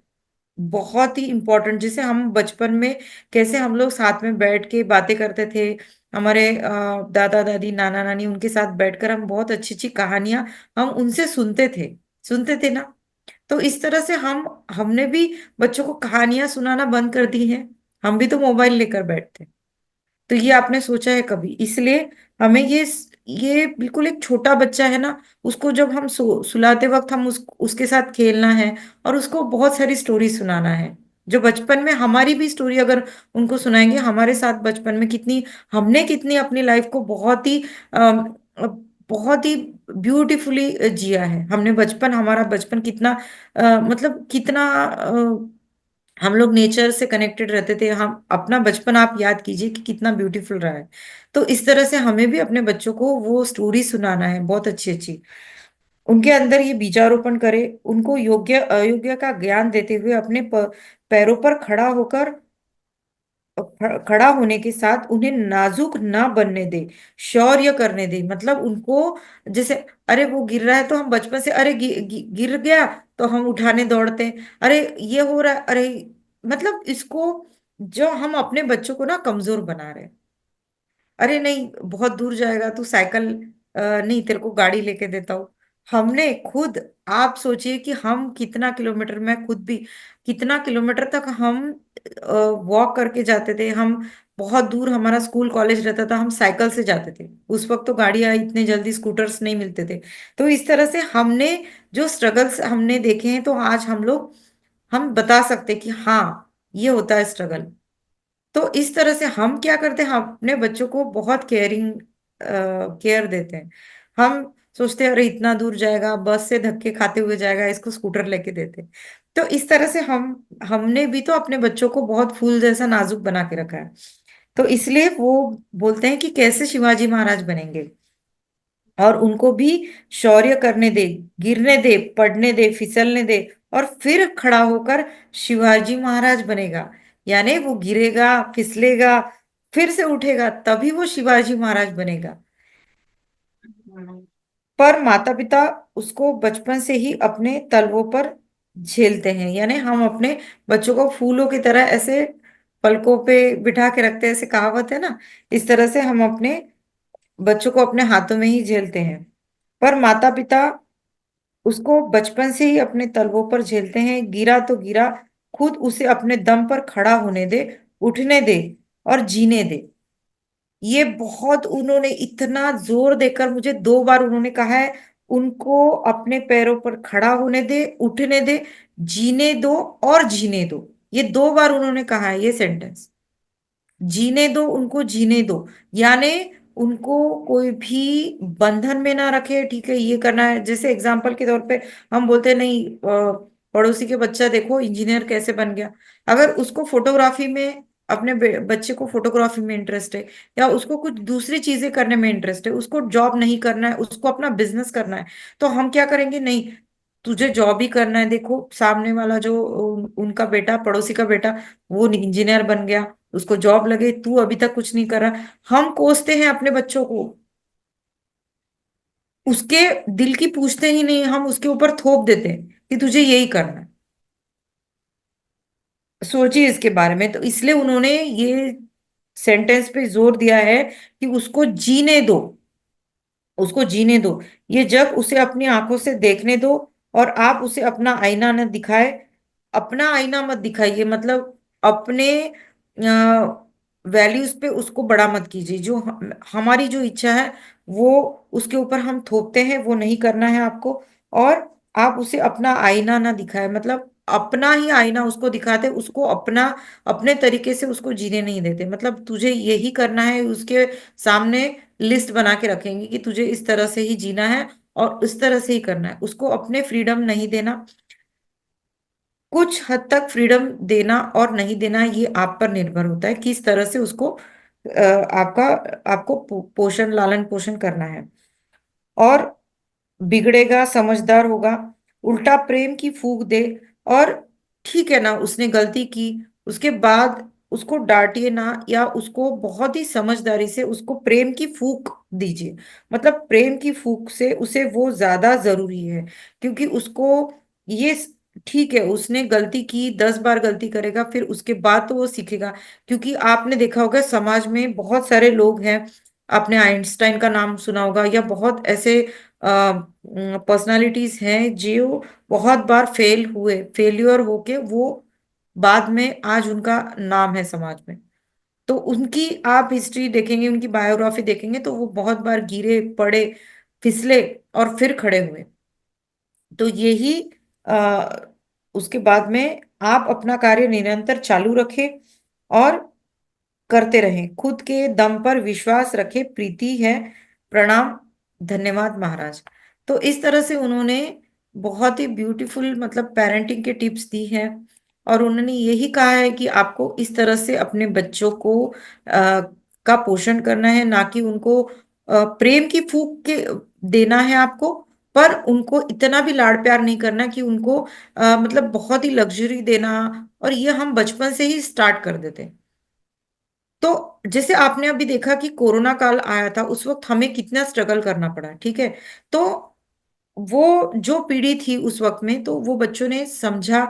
बहुत ही इंपॉर्टेंट। जैसे हम बचपन में कैसे हम लोग साथ में बैठ के बातें करते थे, हमारे दादा दादी नाना नानी, उनके साथ बैठकर हम बहुत अच्छी अच्छी कहानियां हम उनसे सुनते थे ना। तो इस तरह से हमने भी बच्चों को कहानियां सुनाना बंद कर दी हैं। हम भी तो मोबाइल लेकर बैठते। तो ये आपने सोचा है कभी? इसलिए हमें ये बिल्कुल एक छोटा बच्चा है ना, उसको जब हम सुलाते वक्त हम उसके साथ खेलना है, और उसको बहुत सारी स्टोरी सुनाना है। जो बचपन में हमारी भी स्टोरी अगर उनको सुनाएंगे, हमारे साथ बचपन में कितनी, हमने कितनी अपनी लाइफ को बहुत ही ब्यूटीफुली जिया है हमने। बचपन, हमारा बचपन कितना मतलब कितना हम लोग नेचर से कनेक्टेड रहते थे। हम अपना बचपन आप याद कीजिए कि कितना ब्यूटीफुल रहा है। तो इस तरह से हमें भी अपने बच्चों को वो स्टोरी सुनाना है, बहुत अच्छी अच्छी। उनके अंदर ये बीजारोपण करे, उनको योग्य अयोग्य का ज्ञान देते हुए अपने पैरों पर खड़ा होने के साथ उन्हें नाजुक ना बनने दे, शौर्य करने दे। मतलब उनको, जैसे अरे वो गिर रहा है तो हम बचपन से, अरे गिर गया तो हम उठाने दौड़ते हैं, अरे ये हो रहा है, अरे, मतलब इसको, जो हम अपने बच्चों को ना कमजोर बना रहे हैं। अरे नहीं, बहुत दूर जाएगा तू साइकिल, नहीं तेरे को गाड़ी लेके देता हूँ। हमने खुद, आप सोचिए कि हम कितना किलोमीटर, मैं खुद भी कितना किलोमीटर तक हम वॉक करके जाते थे। हम बहुत दूर, हमारा स्कूल कॉलेज रहता था, हम साइकिल से जाते थे। उस वक्त तो गाड़ियां इतने जल्दी, स्कूटर्स नहीं मिलते थे। तो इस तरह से हमने जो स्ट्रगल्स हमने देखे हैं, तो आज हम बता सकते कि हाँ, ये होता है स्ट्रगल। तो इस तरह से हम क्या करते हैं, हम अपने बच्चों को बहुत केयर देते हैं। हम सोचते हैं अरे इतना दूर जाएगा, बस से धक्के खाते हुए जाएगा, इसको स्कूटर लेके देते हैं। तो इस तरह से हमने भी तो अपने बच्चों को बहुत फूल जैसा नाजुक बना के रखा है। तो इसलिए वो बोलते हैं कि कैसे शिवाजी महाराज बनेंगे। और उनको भी शौर्य करने दे, गिरने दे, पड़ने दे, फिसलने दे, और फिर खड़ा होकर शिवाजी महाराज बनेगा। यानी वो गिरेगा, फिसलेगा, फिर से उठेगा, तभी वो शिवाजी महाराज बनेगा। हम्म। पर माता पिता उसको बचपन से ही अपने तलवों पर झेलते हैं। यानी हम अपने बच्चों को फूलों की तरह ऐसे पलकों पे बिठा के रखते हैं, ऐसे कहावत है ना। इस तरह से हम अपने बच्चों को अपने हाथों में ही झेलते हैं। पर माता पिता उसको बचपन से ही अपने तलवों पर झेलते हैं। गिरा तो गिरा, खुद उसे अपने दम पर खड़ा होने दे, उठने दे, और जीने दे। ये बहुत उन्होंने इतना जोर देकर, मुझे 2 बार उन्होंने कहा है, उनको अपने पैरों पर खड़ा होने दे, उठने दे, जीने दो, और जीने दो। ये 2 बार उन्होंने कहा है ये सेंटेंस। जीने दो, उनको जीने दो। यानी उनको कोई भी बंधन में ना रखे। ठीक है, ये करना है, जैसे एग्जाम्पल के तौर पे हम बोलते हैं, नहीं पड़ोसी के बच्चा देखो इंजीनियर कैसे बन गया। अगर उसको फोटोग्राफी में, अपने बच्चे को फोटोग्राफी में इंटरेस्ट है, या उसको कुछ दूसरी चीजें करने में इंटरेस्ट है, उसको जॉब नहीं करना है, उसको अपना बिजनेस करना है, तो हम क्या करेंगे? नहीं, तुझे जॉब ही करना है। देखो सामने वाला जो उनका बेटा, पड़ोसी का बेटा, वो इंजीनियर बन गया, उसको जॉब लगे, तू अभी तक कुछ नहीं कर रहा। हम कोसते हैं अपने बच्चों को, उसके दिल की पूछते ही नहीं, हम उसके ऊपर थोप देते हैं कि तुझे यही करना है। सोचिए इसके बारे में। तो इसलिए उन्होंने ये सेंटेंस पे जोर दिया है कि उसको जीने दो, उसको जीने दो। ये जग उसे अपनी आंखों से देखने दो, और आप उसे अपना आईना न दिखाए। अपना आईना मत दिखाइए, मतलब अपने वैल्यूज पे उसको बड़ा मत कीजिए। जो हमारी जो इच्छा है वो उसके ऊपर हम थोपते हैं, वो नहीं करना है आपको। और आप उसे अपना आईना ना दिखाए, मतलब अपना ही आईना उसको दिखाते, उसको अपना, अपने तरीके से उसको जीने नहीं देते। मतलब तुझे यही करना है, उसके सामने लिस्ट बना के रखेंगे कि तुझे इस तरह से ही जीना है और इस तरह से ही करना है। उसको अपने फ्रीडम नहीं देना। कुछ हद तक फ्रीडम देना और नहीं देना ये आप पर निर्भर होता है, किस तरह से उसको आपका, आपको पोषण, लालन पोषण करना है। और बिगड़ेगा, समझदार होगा, उल्टा प्रेम की फूंक दे। और ठीक है ना, उसने गलती की, उसके बाद उसको डांटिए ना, या उसको बहुत ही समझदारी से उसको प्रेम की फूंक दीजिए। मतलब प्रेम की फूंक से उसे वो ज्यादा जरूरी है, क्योंकि उसको ये, ठीक है उसने गलती की, 10 बार गलती करेगा, फिर उसके बाद तो वो सीखेगा। क्योंकि आपने देखा होगा समाज में बहुत सारे लोग हैं, आपने आइंस्टाइन का नाम सुना होगा, या बहुत ऐसे पर्सनालिटीज हैं जो बहुत बार फेल हुए, फेल्यूर होके वो बाद में आज उनका नाम है समाज में। तो उनकी आप हिस्ट्री देखेंगे, उनकी बायोग्राफी देखेंगे, तो वो बहुत बार गिरे, पड़े, फिसले और फिर खड़े हुए। तो यही आ, उसके बाद में आप अपना कार्य निरंतर चालू रखें और करते रहें, खुद के दम पर विश्वास रखें, प्रीति है, प्रणाम, धन्यवाद महाराज। तो इस तरह से उन्होंने बहुत ही ब्यूटीफुल मतलब पेरेंटिंग के टिप्स दी हैं। और उन्होंने यही कहा है कि आपको इस तरह से अपने बच्चों को का पोषण करना है, ना कि उनको प्रेम की फूंक के देना है आपको। पर उनको इतना भी लाड़ प्यार नहीं करना कि उनको मतलब बहुत ही लग्जरी देना। और ये हम बचपन से ही स्टार्ट कर देते हैं। तो जैसे आपने अभी देखा कि कोरोना काल आया था, उस वक्त हमें कितना स्ट्रगल करना पड़ा, ठीक है। तो वो जो पीढ़ी थी उस वक्त में, तो वो बच्चों ने समझा,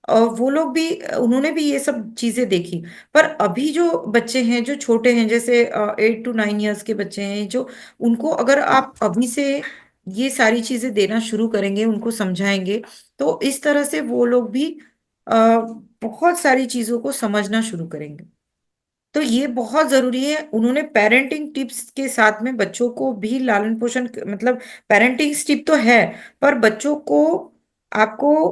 और वो लोग भी, उन्होंने भी ये सब चीजें देखी। पर अभी जो बच्चे हैं, जो छोटे हैं, जैसे 8 to 9 years के बच्चे हैं, जो उनको अगर आप अभी से ये सारी चीजें देना शुरू करेंगे, उनको समझाएंगे, तो इस तरह से वो लोग भी अ, बहुत सारी चीजों को समझना शुरू करेंगे। तो ये बहुत जरूरी है। उन्होंने पेरेंटिंग टिप्स के साथ में बच्चों को भी लालन पोषण मतलब पेरेंटिंग टिप तो है, पर बच्चों को आपको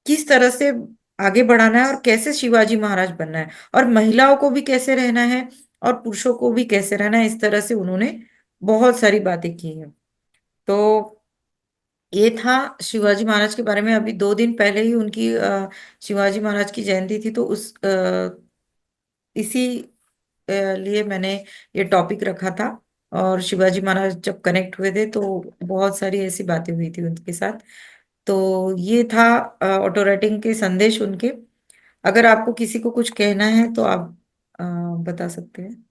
किस तरह से आगे बढ़ाना है और कैसे शिवाजी महाराज बनना है, और महिलाओं को भी कैसे रहना है और पुरुषों को भी कैसे रहना है, इस तरह से उन्होंने बहुत सारी बातें की हैं। तो ये था शिवाजी महाराज के बारे में। अभी 2 दिन पहले ही उनकी शिवाजी महाराज की जयंती थी, तो उस इसी लिए मैंने ये टॉपिक रखा था। और शिवाजी महाराज जब कनेक्ट हुए थे तो बहुत सारी ऐसी बातें हुई थी उनके साथ। तो ये था ऑटो राइटिंग के संदेश उनके। अगर आपको किसी को कुछ कहना है तो आप बता सकते हैं।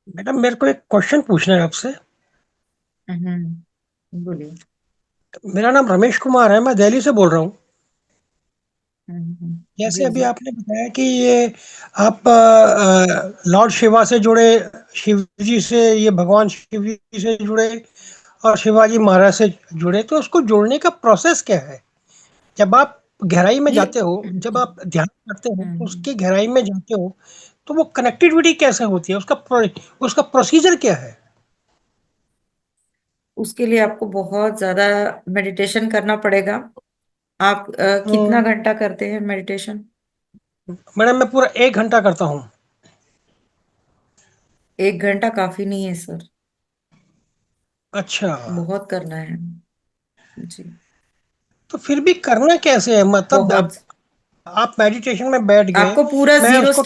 मैडम मेरे को एक क्वेश्चन पूछना है आपसे। बोलिए। मेरा नाम रमेश कुमार है, मैं दिल्ली से बोल रहा हूँ। जैसे जी अभी जी। आपने बताया कि ये आप लॉर्ड शिवा से जुड़े, शिव जी से, ये भगवान शिव जी से जुड़े और शिवाजी महाराज से जुड़े, तो उसको जोड़ने का प्रोसेस क्या है? जब आप गहराई में ये जाते हो, जब आप ध्यान करते हो, तो हम्म, उसकी गहराई में जाते हो, तो वो कनेक्टिविटी कैसे होती है? उसका प्रोसीजर क्या है? उसके लिए आपको बहुत ज्यादा मेडिटेशन करना पड़ेगा। आप कितना हम्म, घंटा करते हैं मेडिटेशन? मैडम मैं पूरा 1 घंटा करता हूँ। 1 घंटा काफी नहीं है सर, अच्छा, बहुत करना है। जी। तो फिर भी करना कैसे है, मतलब बहुत। आप मेडिटेशन में बैठ गए, आपको पूरा मैं उसको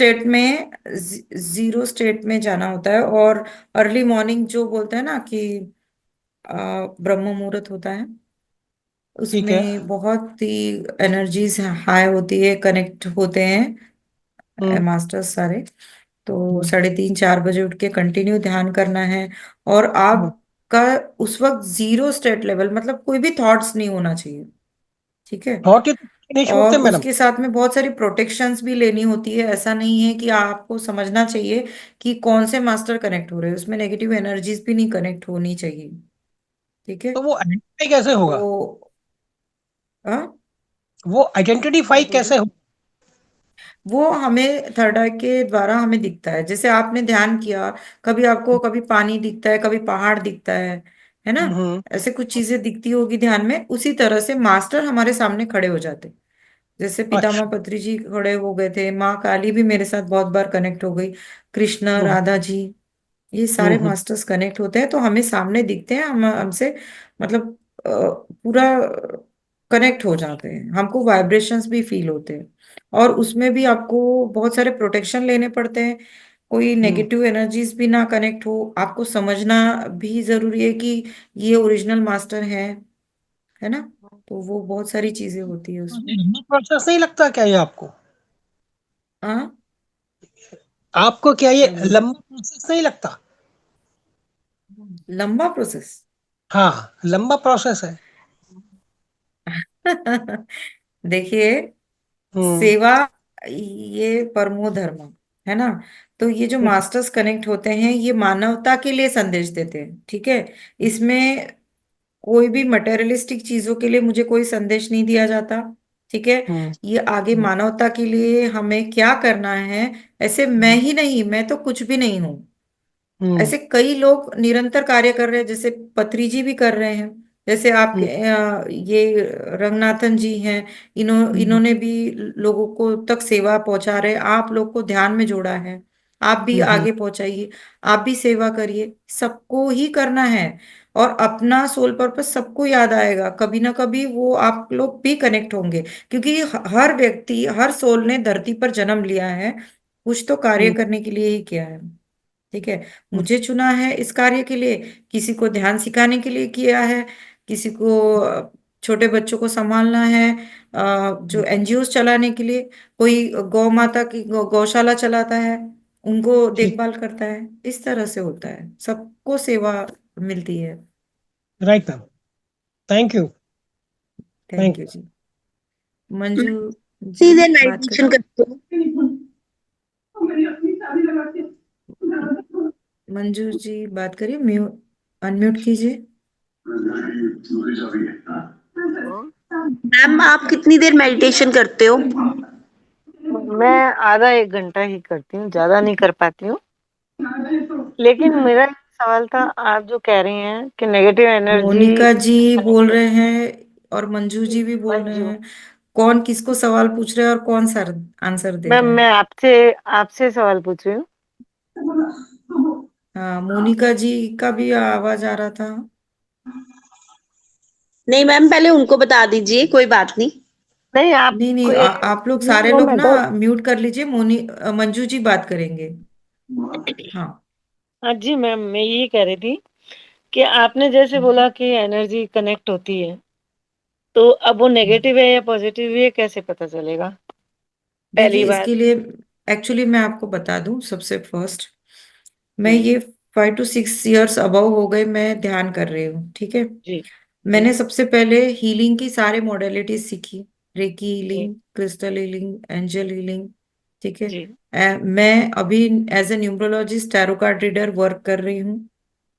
जीरो स्टेट में जाना होता है। और अर्ली मॉर्निंग जो बोलते हैं ना कि ब्रह्म मुहूर्त होता है, ठीक है। उसमें बहुत ही एनर्जीज हाई होती है, कनेक्ट होते हैं हम्म। मास्टर्स सारे। तो हम्म। 3:30-4 बजे उठ के कंटिन्यू ध्यान करना है। और हम्म। आपका उस वक्त जीरो स्टेट लेवल, मतलब कोई भी थॉट्स नहीं होना चाहिए। ठीक है। थॉट ही तो नहीं और छोड़ते मैडम। उसके साथ में बहुत सारी प्रोटेक्शंस भी लेनी होती है। ऐसा नहीं है कि आपको समझना चाहिए कि कौन से मास्टर कनेक्ट हो रहे हैं, उसमें नेगेटिव एनर्जीज भी नहीं कनेक्ट होनी चाहिए। ठीक है। तो वो आइडेंटिफाई कैसे होगा? तो हाँ, वो क्या आइडेंटिफाई बोल रहे कैसे हैं? हो? वो हमें थर्ड आई के द्वारा हमें दिखता है। जैसे आपने ध्यान किया, कभी आपको कभी पानी दिखता है, कभी पहाड़ दिखता है ना? हम्म। ऐसे कुछ चीजें दिखती होगी ध्यान में, उसी तरह से मास्टर हमारे सामने खड़े हो जाते। जैसे पितामह अच्छा। पत्री जी खड़े हो गए थे, माँ काली भी मेरे साथ बहुत बार कनेक्ट हो गई, कृष्ण हम्म। राधा जी, ये सारे हम्म। मास्टर्स कनेक्ट होते हैं तो हमें सामने दिखते हैं। हम हमसे मतलब पूरा कनेक्ट हो जाते हैं, हमको वाइब्रेशंस भी फील होते हैं। और उसमें भी आपको बहुत सारे प्रोटेक्शन लेने पड़ते हैं, कोई हम्म। नेगेटिव एनर्जीज भी ना कनेक्ट हो। आपको समझना भी जरूरी है कि ये ओरिजिनल मास्टर है ना? तो वो बहुत सारी चीजें होती है ये उसमें। लंबा प्रोसेस नहीं लगता क्या ये आपको? हाँ, आपको क्या ये क्या बोल रहे लंबा प्रोसेस नहीं लगता? हैं? लंबा प्रोसेस। हाँ, लंबा प्रोसेस है। देखिए, हम्म। सेवा ये परमो धर्म है ना? तो ये जो ठीक है। मास्टर्स कनेक्ट होते हैं, ये मानवता के लिए संदेश देते हैं। ठीक है। इसमें कोई भी मटेरियलिस्टिक चीजों के लिए मुझे कोई संदेश नहीं दिया जाता। ठीक है। हम्म। ये आगे हम्म। मानवता के लिए हमें क्या करना है, ऐसे मैं ही नहीं, मैं तो कुछ भी नहीं हूं। हम्म। ऐसे कई लोग निरंतर कार्य कर रहे हैं, जैसे पत्री जी भी कर रहे हैं, जैसे आपके हम्म। ये रंगनाथन जी हैं। हम्म। इन्होंने भी लोगों को तक सेवा पहुंचा रहे, आप लोग को ध्यान में जोड़ा है। आप भी हम्म। आगे पहुंचाइए, आप भी सेवा करिए, सबको ही करना है। और अपना सोल पर्पस सबको याद आएगा, कभी ना कभी वो आप लोग भी कनेक्ट होंगे। क्योंकि हर व्यक्ति, हर सोल ने धरती पर जन्म लिया है, कुछ तो कार्य हम्म। करने के लिए ही किया है। ठीक है। हम्म। मुझे चुना है इस कार्य के लिए, किसी को ध्यान सिखाने के लिए किया है, किसी को छोटे बच्चों को संभालना है, जो हम्म। एनजीओस चलाने के लिए, कोई गौ माता की गौशाला चलाता है, उनको ठीक। देखभाल करता है। इस तरह से होता है, सबको सेवा मिलती है। Right ma'am. Thank you. Thank thank you ji. Manju ji, कितनी देर बात मेडिटेशन करिए। करते हो? मंजू जी बात करिए, अनम्यूट कीजिए। मैम आप कितनी देर मेडिटेशन करते हो? मैं आधा एक घंटा ही करती हूँ, ज्यादा नहीं कर पाती हूँ। लेकिन मेरा एक सवाल था, आप जो कह रही हैं कि नेगेटिव एनर्जी मोनिका जी बोल कनेक्ट है। रहे हैं और मंजू जी भी बोल रहे मंजू, हैं। कौन किसको सवाल पूछ रहे हैं और कौन सर आंसर दे मैम रहा है? मैं आपसे आपसे सवाल पूछ रही हूँ। हाँ, मोनिका जी का भी आवाज आ रहा था। नहीं मैम, पहले उनको बता दीजिए, कोई बात नहीं। नहीं नहीं नहीं, आपको आप लोग नहीं सारे वो लोग मैं ना तो म्यूट कर लीजिए। मंजू जी बात करेंगे। हाँ। हाँ जी मैम, मैं यही कह रही थी कि आपने जैसे बोला कि एनर्जी कनेक्ट होती है, तो अब वो नेगेटिव है या पॉजिटिव है कैसे पता चलेगा? देखिए, पहली बात। इसके लिए एक्चुअली मैं आपको बता दूं, सबसे फर्स्ट, मैं जी ये 5 to 6 years अबव हो गए मैं ध्यान कर रही हूँ। ठीक है। जी जी मैंने सबसे पहले हीलिंग की सारे मॉडलिटीज सीखी, रेकी जी healing, crystal healing, angel healing. ठीक है। जी मैं अभी as a numerologist tarot card reader work कर रही हूँ।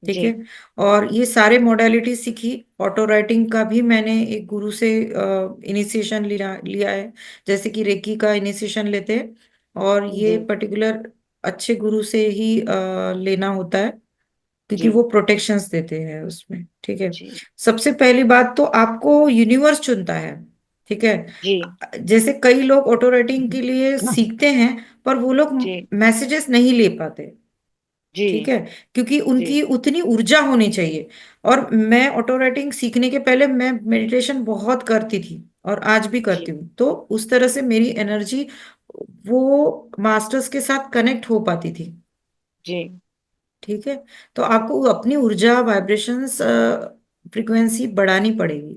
ठीक जी है। और ये सारे मोडालिटी सीखी। ऑटो राइटिंग का भी मैंने एक गुरु से इनिशिएशन लिया लिया है, जैसे कि रेकी का इनिशिएशन लेते हैं। और ये जी पर्टिकुलर अच्छे गुरु से ही लेना होता है, क्योंकि जी वो प्रोटेक्शंस देते हैं उसमें। ठीक है। जी सबसे पहली बात तो आपको यूनिवर्स चुनता है। ठीक है। जी जैसे कई लोग ऑटो राइटिंग के लिए सीखते हैं, पर वो लोग जी मैसेजेस नहीं ले पाते। जी ठीक है। क्योंकि जी उनकी उतनी ऊर्जा होनी चाहिए। और मैं ऑटो राइटिंग सीखने के पहले मैं मेडिटेशन बहुत करती थी, और आज भी जी करती हूँ, तो उस तरह से मेरी एनर्जी वो मास्टर्स के साथ कनेक्ट हो पाती थी। जी। ठीक है। तो आपको अपनी ऊर्जा, वाइब्रेशंस, फ्रीक्वेंसी बढ़ानी पड़ेगी।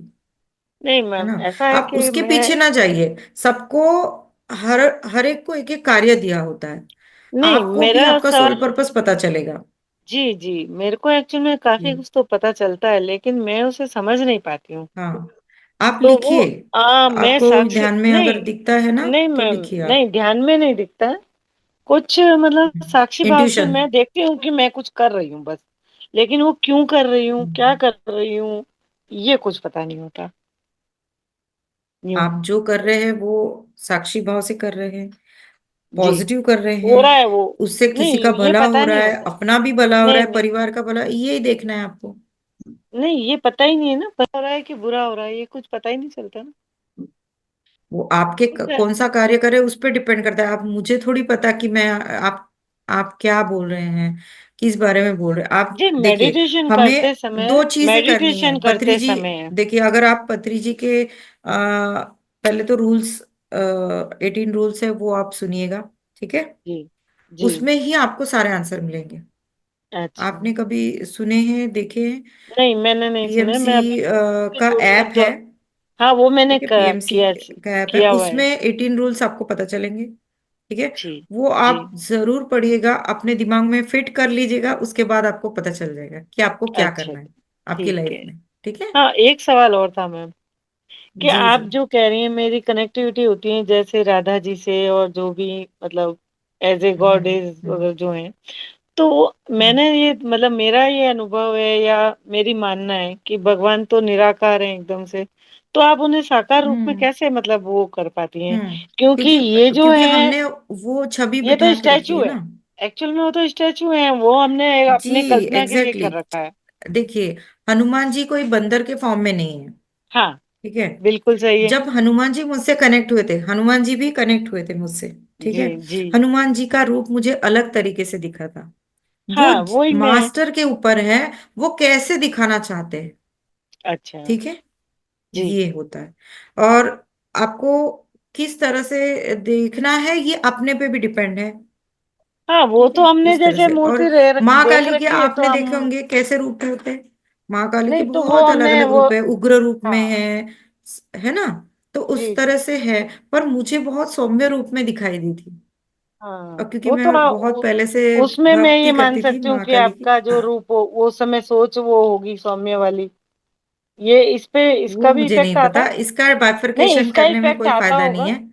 नहीं है मैम, ना। ऐसा है आप कि उसके मैं, पीछे ना जाइए। सबको, हर हर एक को एक एक कार्य दिया होता है। नहीं आपको भी मेरा आपका सोल सवाल, पर्पस पता चलेगा। जी जी, मेरे को एक्चुअल में काफी जी। कुछ तो पता चलता है, लेकिन मैं उसे समझ नहीं पाती हूँ। हाँ, आप तो वो, लिखिए। मैं आपको साक्षी, ध्यान में नहीं, अगर दिखता है ना, नहीं तो मैम, लिखिए आप। नहीं ध्यान में नहीं दिखता है कुछ, मतलब साक्षी भाव से इंट्यूशन। मैं देखती हूँ कि मैं कुछ कर रही हूँ बस, लेकिन वो क्यों कर रही हूँ, क्या कर रही हूँ, ये कुछ पता नहीं होता यूं। आप जो कर रहे हैं वो साक्षी भाव से कर रहे हैं, जी, पॉजिटिव कर रहे हो रहा हैं। है वो, उससे किसी नहीं का ये भला हो पता रहा नहीं है, होता। अपना भी भला हो रहा नहीं है, नहीं, परिवार का भला, यही देखना है आपको। नहीं ये पता ही नहीं है ना, भला हो रहा है कि बुरा हो रहा है, ये कुछ पता ही नहीं चलता ना। वो आपके ठीक है। कौन सा कार्य करे उस पर डिपेंड करता है। आप, मुझे थोड़ी पता कि मैं, आप क्या बोल रहे हैं, किस बारे में बोल रहे हैं आप। जी, देखिए, मेडिटेशन हमें करते समय, दो चीजें करनी है मेडिटेशन पत्री करते जी। समय। देखिए, अगर आप पत्री जी के पहले तो रूल्स, 18 रूल्स है, वो आप सुनिएगा। ठीक है। जी जी। उसमें ही आपको सारे आंसर मिलेंगे। अच्छा, आपने कभी सुने हैं, देखे हैं? नहीं मैंने नहीं सुना, पीएमसी मैं अभी का जो, ऐप है। हाँ वो मैंने ठीक है, पीएमसी किया, का ऐप है, किया हुआ उसमें है। 18 रूल्स आपको पता चलेंगे। ठीक है। जी वो जी। आप जरूर पढ़िएगा, अपने दिमाग में फिट कर लीजिएगा, उसके बाद आपको पता चल जाएगा कि आपको क्या अच्छा, करना है आपकी ठीक लाइफ है। में। ठीक है। हाँ, एक सवाल और था मैम, कि जी आप जी। जो कह रही हैं मेरी कनेक्टिविटी होती है जैसे राधा जी से, और जो भी मतलब एज ए गॉड इज हम्म। जो है, तो हम्म। मैंने ये, मतलब मेरा ये अनुभव है या मेरी मानना है कि भगवान तो निराकार है एकदम से, तो आप उन्हें साकार रूप में हम्म। कैसे मतलब वो कर पाती हैं? क्योंकि क्योंकि ये जो क्योंकि है, हमने वो छवि ये तो बिठा के रखी स्टैचू है है, ना। एक्चुअल में वो तो स्टैचू है, वो हमने जी, अपने कल्पना के लिए एग्जैक्टली कर exactly। रखा है। देखिए, हनुमान जी कोई बंदर के फॉर्म में नहीं है। हाँ, ठीक है। बिल्कुल सही है। जब हनुमान जी मुझसे कनेक्ट हुए थे, हनुमान जी भी कनेक्ट हुए थे मुझसे। ठीक जी है। जी। हनुमान जी का रूप मुझे अलग तरीके से दिखा था। वो हाँ, वही मैं, मास्टर के ऊपर है, वो कैसे दिखाना चाहते हैं। अच्छा, ठीक है। जी। ये होता है। और आपको किस तरह से देखना है, ये अपने पे भी डिपेंड है। हाँ, वो ठीक तो है। हमने इस तरह जैसे से। और मूर्ति माँ देख काली के रखी है तो आपने हम, देखे होंगे कैसे रूप होते हैं। माँ काली के नहीं तो वो बहुत अलग हमने अलग वो, रूप है, उग्र रूप में हाँ, है ना। तो जी उस जी, तरह से है। पर मुझे बहुत सौम्य रूप में दिखाई दी थी। हाँ और क्योंकि वो तो मैं बहुत पहले से उसमें मैं ये भक्ति मान करती थी सकती हूँ माँ कि काली की। आपका जो रूप हो वो समय सोच वो होगी सौम्य वाली, ये इस पे वो इसका भी मुझे इफेक्ट नहीं आता पता, है। इसका नहीं, बाइफरकेशन इसका करने में इफेक्ट कोई आता फायदा नहीं होगा। है।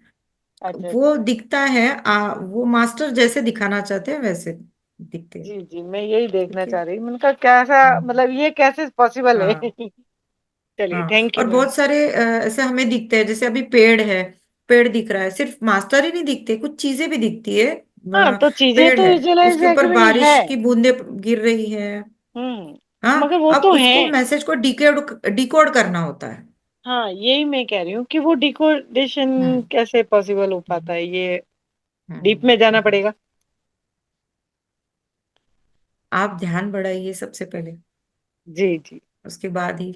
अच्छा अच्छा। वो दिखता है, वो मास्टर जैसे दिखाना चाहते हैं वैसे दिखते हैं। जी जी, मैं यही देखना ठीक है। चाह रही हूँ, मैंने कहा कैसा, हम्म। मतलब ये कैसे पॉसिबल है। हाँ। चलिए, हाँ, थैंक यू और मैम। बहुत सारे ऐसे हमें दिखते हैं, जैसे अभी पेड़ है। पेड़ दिख रहा है, सिर्फ मास्टर ही नहीं दिखते, कुछ चीजें भी दिखती है। हाँ, तो चीजें पेड़ तो है, विजुअलाइज उसके ऊपर एक्चुअली है। बारिश की बूंदें गिर रही है। मगर हाँ, वो अब तो है। उसको मैसेज को डिकोड डिकोड करना होता है। हाँ, यही मैं कह रही हूँ कि वो डिकोडेशन हम्म। कैसे पॉसिबल हो पाता हम्म। है, ये डीप हम्म। में जाना पड़ेगा। आप ध्यान बढ़ाइए सबसे पहले, जी जी। उसके बाद ही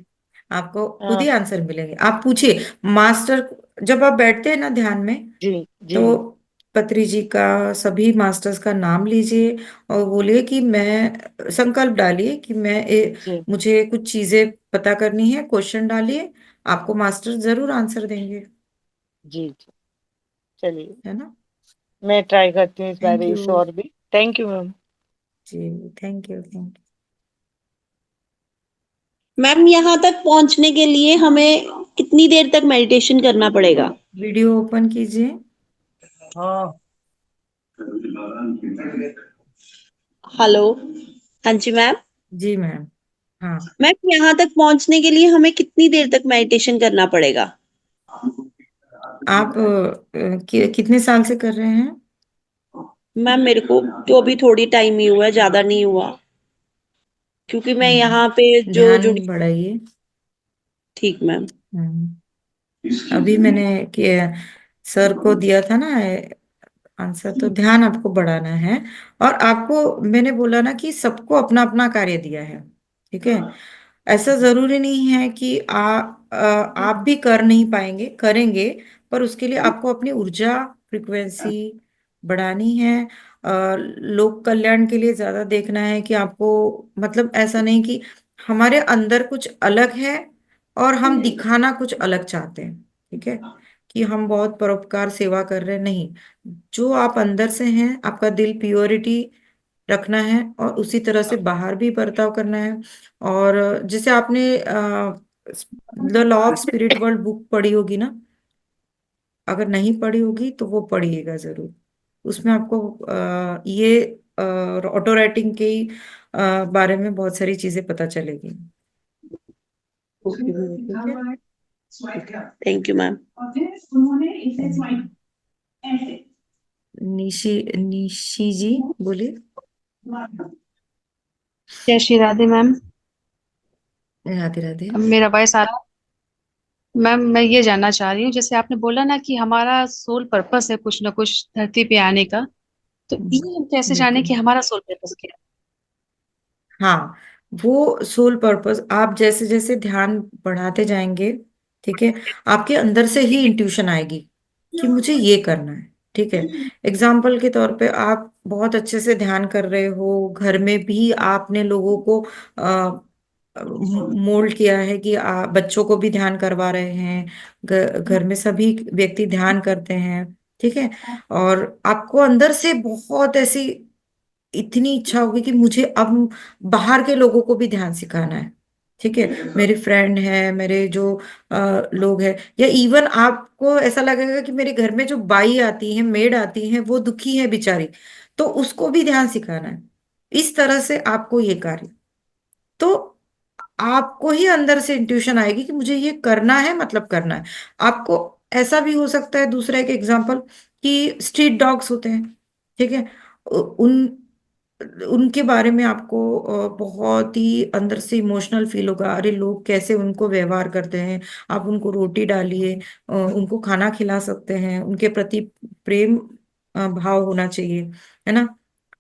आपको खुद हाँ, ही आंसर मिलेंगे। आप पूछिए मास्टर, जब आप बैठते हैं ना ध्यान में, जी जी तो पत्री जी का, सभी मास्टर्स का नाम लीजिए और बोलिए कि मैं, संकल्प डालिए कि जी मुझे कुछ चीजें पता करनी है, क्वेश्चन डालिए। आपको मास्टर जरूर आंसर देंगे। जी जी। चलिए, है ना। मैं ट्राई करती हूँ इस बार थैंक यू। इस और भी। Thank you ma'am. जी, थैंक यू, थैंक मैम यहाँ तक पहुँचने के लिए हमें कितनी देर तक मेडिटेशन करना पड़ेगा? यू। वीडियो ओपन कीजिए। हाँ। हेलो। हाँ जी मैम। जी मैम। हाँ। मैम यहाँ तक पहुँचने के लिए हमें कितनी देर तक मेडिटेशन करना पड़ेगा? आप कितने साल से कर रहे हैं? मैम मेरे को तो अभी थोड़ी टाइम ही हुआ है, ज्यादा नहीं हुआ, क्योंकि मैं यहाँ पे जो ध्यान जुड़ी। बढ़ाइए। ठीक मैम। हम्म। अभी मैंने किया, सर को दिया था ना आंसर, तो ध्यान आपको बढ़ाना है। और आपको मैंने बोला ना कि सबको अपना अपना कार्य दिया है। ठीक है। ऐसा जरूरी नहीं है कि आप भी कर नहीं पाएंगे, करेंगे, पर उसके लिए आपको अपनी ऊर्जा फ्रिक्वेंसी बढ़ानी है। लोक कल्याण के लिए ज्यादा देखना है कि आपको, मतलब ऐसा नहीं कि हमारे अंदर कुछ अलग है और हम दिखाना कुछ अलग चाहते हैं, ठीक है, कि हम बहुत परोपकार सेवा कर रहे हैं, नहीं। जो आप अंदर से हैं, आपका दिल प्योरिटी रखना है और उसी तरह से बाहर भी बर्ताव करना है। और जैसे आपने the law of spirit world book पढ़ी होगी ना, अगर नहीं पढ़ी होगी तो वो पढ़िएगा जरूर। उसमें आपको ये ऑटो राइटिंग के ही बारे में बहुत सारी चीजें पता चलेगी। ओके ठीक है। Ma'am, thank you ma'am. Nishi Nishi ji बोलिए। जय श्री राधे मैम। राधे राधे। मेरा वॉइस आ रहा है? मैम मैं ये जानना चाह रही हूँ, जैसे आपने बोला ना कि हमारा सोल पर्पस है कुछ ना कुछ धरती पे आने का, तो ये हम कैसे जाने बिल्कुल। कि हमारा सोल पर्पस क्या हाँ, वो सोल पर्पस आप जैसे जैसे ध्यान बढ़ाते जाएंगे, ठीक है, आपके अंदर से ही इंट्यूशन आएगी कि मुझे ये करना है। ठीक है। एग्जाम्पल के तौर पे आप बहुत अच्छे से ध्यान कर रहे हो, घर में भी आपने लोगों को मोल्ड किया है कि बच्चों को भी ध्यान करवा रहे हैं, घर में सभी व्यक्ति ध्यान करते हैं, ठीक है। और आपको अंदर से बहुत ऐसी इतनी इच्छा होगी कि मुझे अब बाहर के लोगों को भी ध्यान सिखाना है, ठीक है, मेरे फ्रेंड है, मेरे जो लोग हैं, या इवन आपको ऐसा लगेगा कि मेरे घर में जो बाई आती है, मेड आती है, वो दुखी है बेचारी, तो उसको भी ध्यान सिखाना है। इस तरह से आपको ये कार्य, तो आपको ही अंदर से इंट्यूशन आएगी कि मुझे ये करना है, मतलब करना है आपको। ऐसा भी हो सकता है, दूसरा एक एग्जांपल, कि स्ट्रीट डॉग्स होते हैं, ठीक है, उन उनके बारे में आपको बहुत ही अंदर से इमोशनल फील होगा, अरे लोग कैसे उनको व्यवहार करते हैं। आप उनको रोटी डालिए, उनको खाना खिला सकते हैं, उनके प्रति प्रेम भाव होना चाहिए, है ना।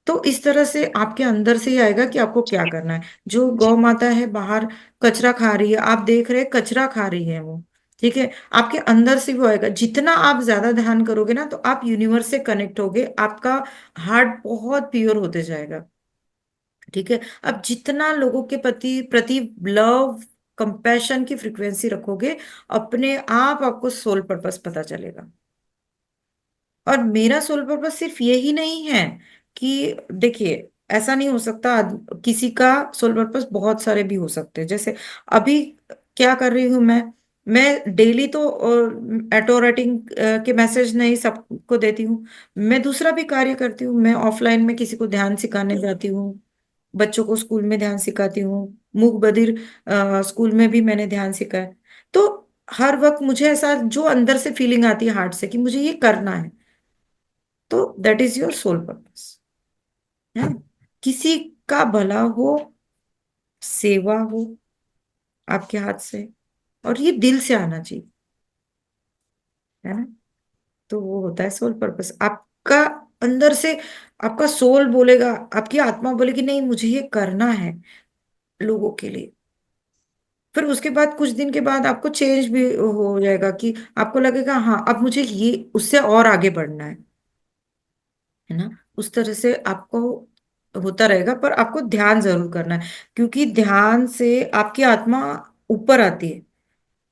तो इस तरह से आपके अंदर से ही आएगा कि आपको क्या करना है। जो गौ माता है बाहर कचरा खा रही है, आप देख रहे हैं कचरा खा रही है वो, ठीक है, आपके अंदर से वो आएगा। जितना आप ज्यादा ध्यान करोगे ना, तो आप यूनिवर्स से कनेक्ट होगे, आपका हार्ट बहुत प्योर होते जाएगा, ठीक है। अब जितना लोगों के प्रति प्रति लव कंपैशन की फ्रीक्वेंसी रखोगे, अपने आप आपको सोल पर्पस पता चलेगा। और मेरा सोल पर्पस सिर्फ यही नहीं है कि, देखिए, ऐसा नहीं हो सकता, किसी का सोल पर्पस बहुत सारे भी हो सकते हैं। जैसे अभी क्या कर रही हूं मैं डेली तो ऑटो राइटिंग के मैसेज नहीं सबको देती हूँ, मैं दूसरा भी कार्य करती हूँ। मैं ऑफलाइन में किसी को ध्यान सिखाने जाती हूँ, बच्चों को स्कूल में ध्यान सिखाती हूँ, मूक बधिर स्कूल में भी मैंने ध्यान सिखाया। तो हर वक्त मुझे ऐसा जो अंदर से फीलिंग आती है हार्ट से कि मुझे ये करना है, तो that is your sole purpose, है ना? किसी का भला हो, सेवा हो आपके हाथ से, और ये दिल से आना चाहिए, है ना। तो वो होता है सोल पर्पस आपका। अंदर से आपका सोल बोलेगा, आपकी आत्मा बोलेगी नहीं मुझे ये करना है लोगों के लिए। फिर उसके बाद कुछ दिन के बाद आपको चेंज भी हो जाएगा कि आपको लगेगा हाँ अब मुझे ये उससे और आगे बढ़ना है ना। उस तरह से आपको होता रहेगा, पर आपको ध्यान जरूर करना है, क्योंकि ध्यान से आपकी आत्मा ऊपर आती है,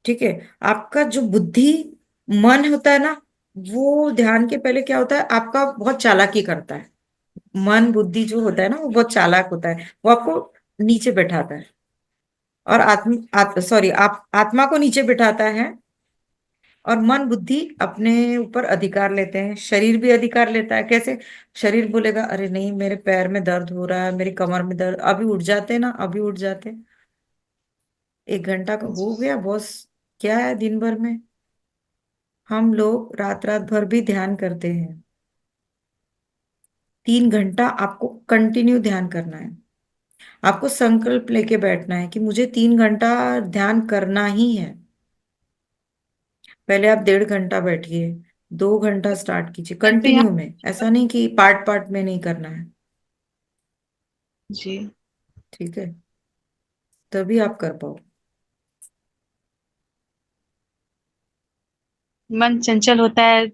ठीक है। आपका जो बुद्धि मन होता है ना, वो ध्यान के पहले क्या होता है, आपका बहुत चालाकी करता है। मन बुद्धि जो होता है ना, वो बहुत चालाक होता है, वो आपको नीचे बैठाता है। और सॉरी, आप आत्मा को नीचे बिठाता है, और मन बुद्धि अपने ऊपर अधिकार लेते हैं। शरीर भी अधिकार लेता है। कैसे? शरीर बोलेगा अरे नहीं मेरे पैर में दर्द हो रहा है, मेरी कमर में दर्द, अभी उठ जाते ना, अभी उठ जाते। 1 घंटा का हो गया बॉस, क्या है दिन भर में। हम लोग रात रात भर भी ध्यान करते हैं। 3 घंटा आपको कंटिन्यू ध्यान करना है। आपको संकल्प लेके बैठना है कि मुझे 3 घंटा ध्यान करना ही है। पहले आप 1.5 घंटा बैठिए, 2 घंटा स्टार्ट कीजिए है? तो यहाँ कंटिन्यू में, ऐसा नहीं कि पार्ट पार्ट में नहीं करना है, जी। ठीक है, तभी आप कर पाओ। मन चंचल होता है,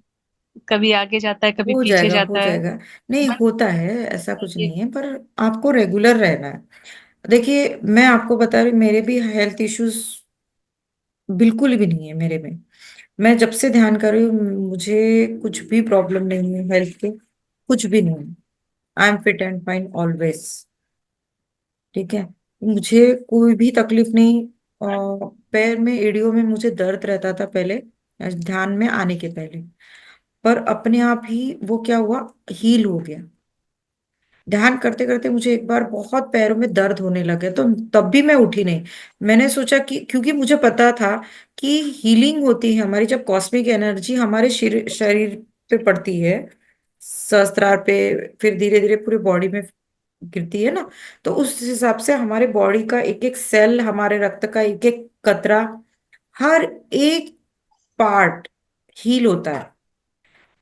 कभी आगे जाता है, कभी पीछे हो जाता है। जाएगा। नहीं मन होता है, ऐसा कुछ चाहिए। नहीं है, पर आपको रेगुलर रहना है। देखिए मैं आपको बता रही हूँ, मेरे भी हेल्थ इश्यूज बिल्कुल भी नहीं है मेरे में। मैं जब से ध्यान कर रही हूँ मुझे कुछ भी प्रॉब्लम नहीं है हेल्थ के, कुछ भी नहीं। I am fit and fine always. ठीक है, मुझे कोई भी तकलीफ नहीं। पैर में, एड़ियों में मुझे दर्द रहता था पहले, ध्यान में आने के पहले। पर अपने आप ही वो क्या हुआ, हील हो गया। ध्यान करते करते मुझे एक बार बहुत पैरों में दर्द होने लगे, तो तब भी मैं उठी नहीं। मैंने सोचा कि क्योंकि मुझे पता था कि हीलिंग होती है हमारी जब कॉस्मिक एनर्जी हमारे शरीर शरीर पे पड़ती है, सहस्त्रार पे, फिर धीरे धीरे पूरी बॉडी में गिरती है ना। तो उस हिसाब से हमारे बॉडी का एक एक सेल, हमारे रक्त का एक एक कतरा, हर एक पार्ट हील होता है।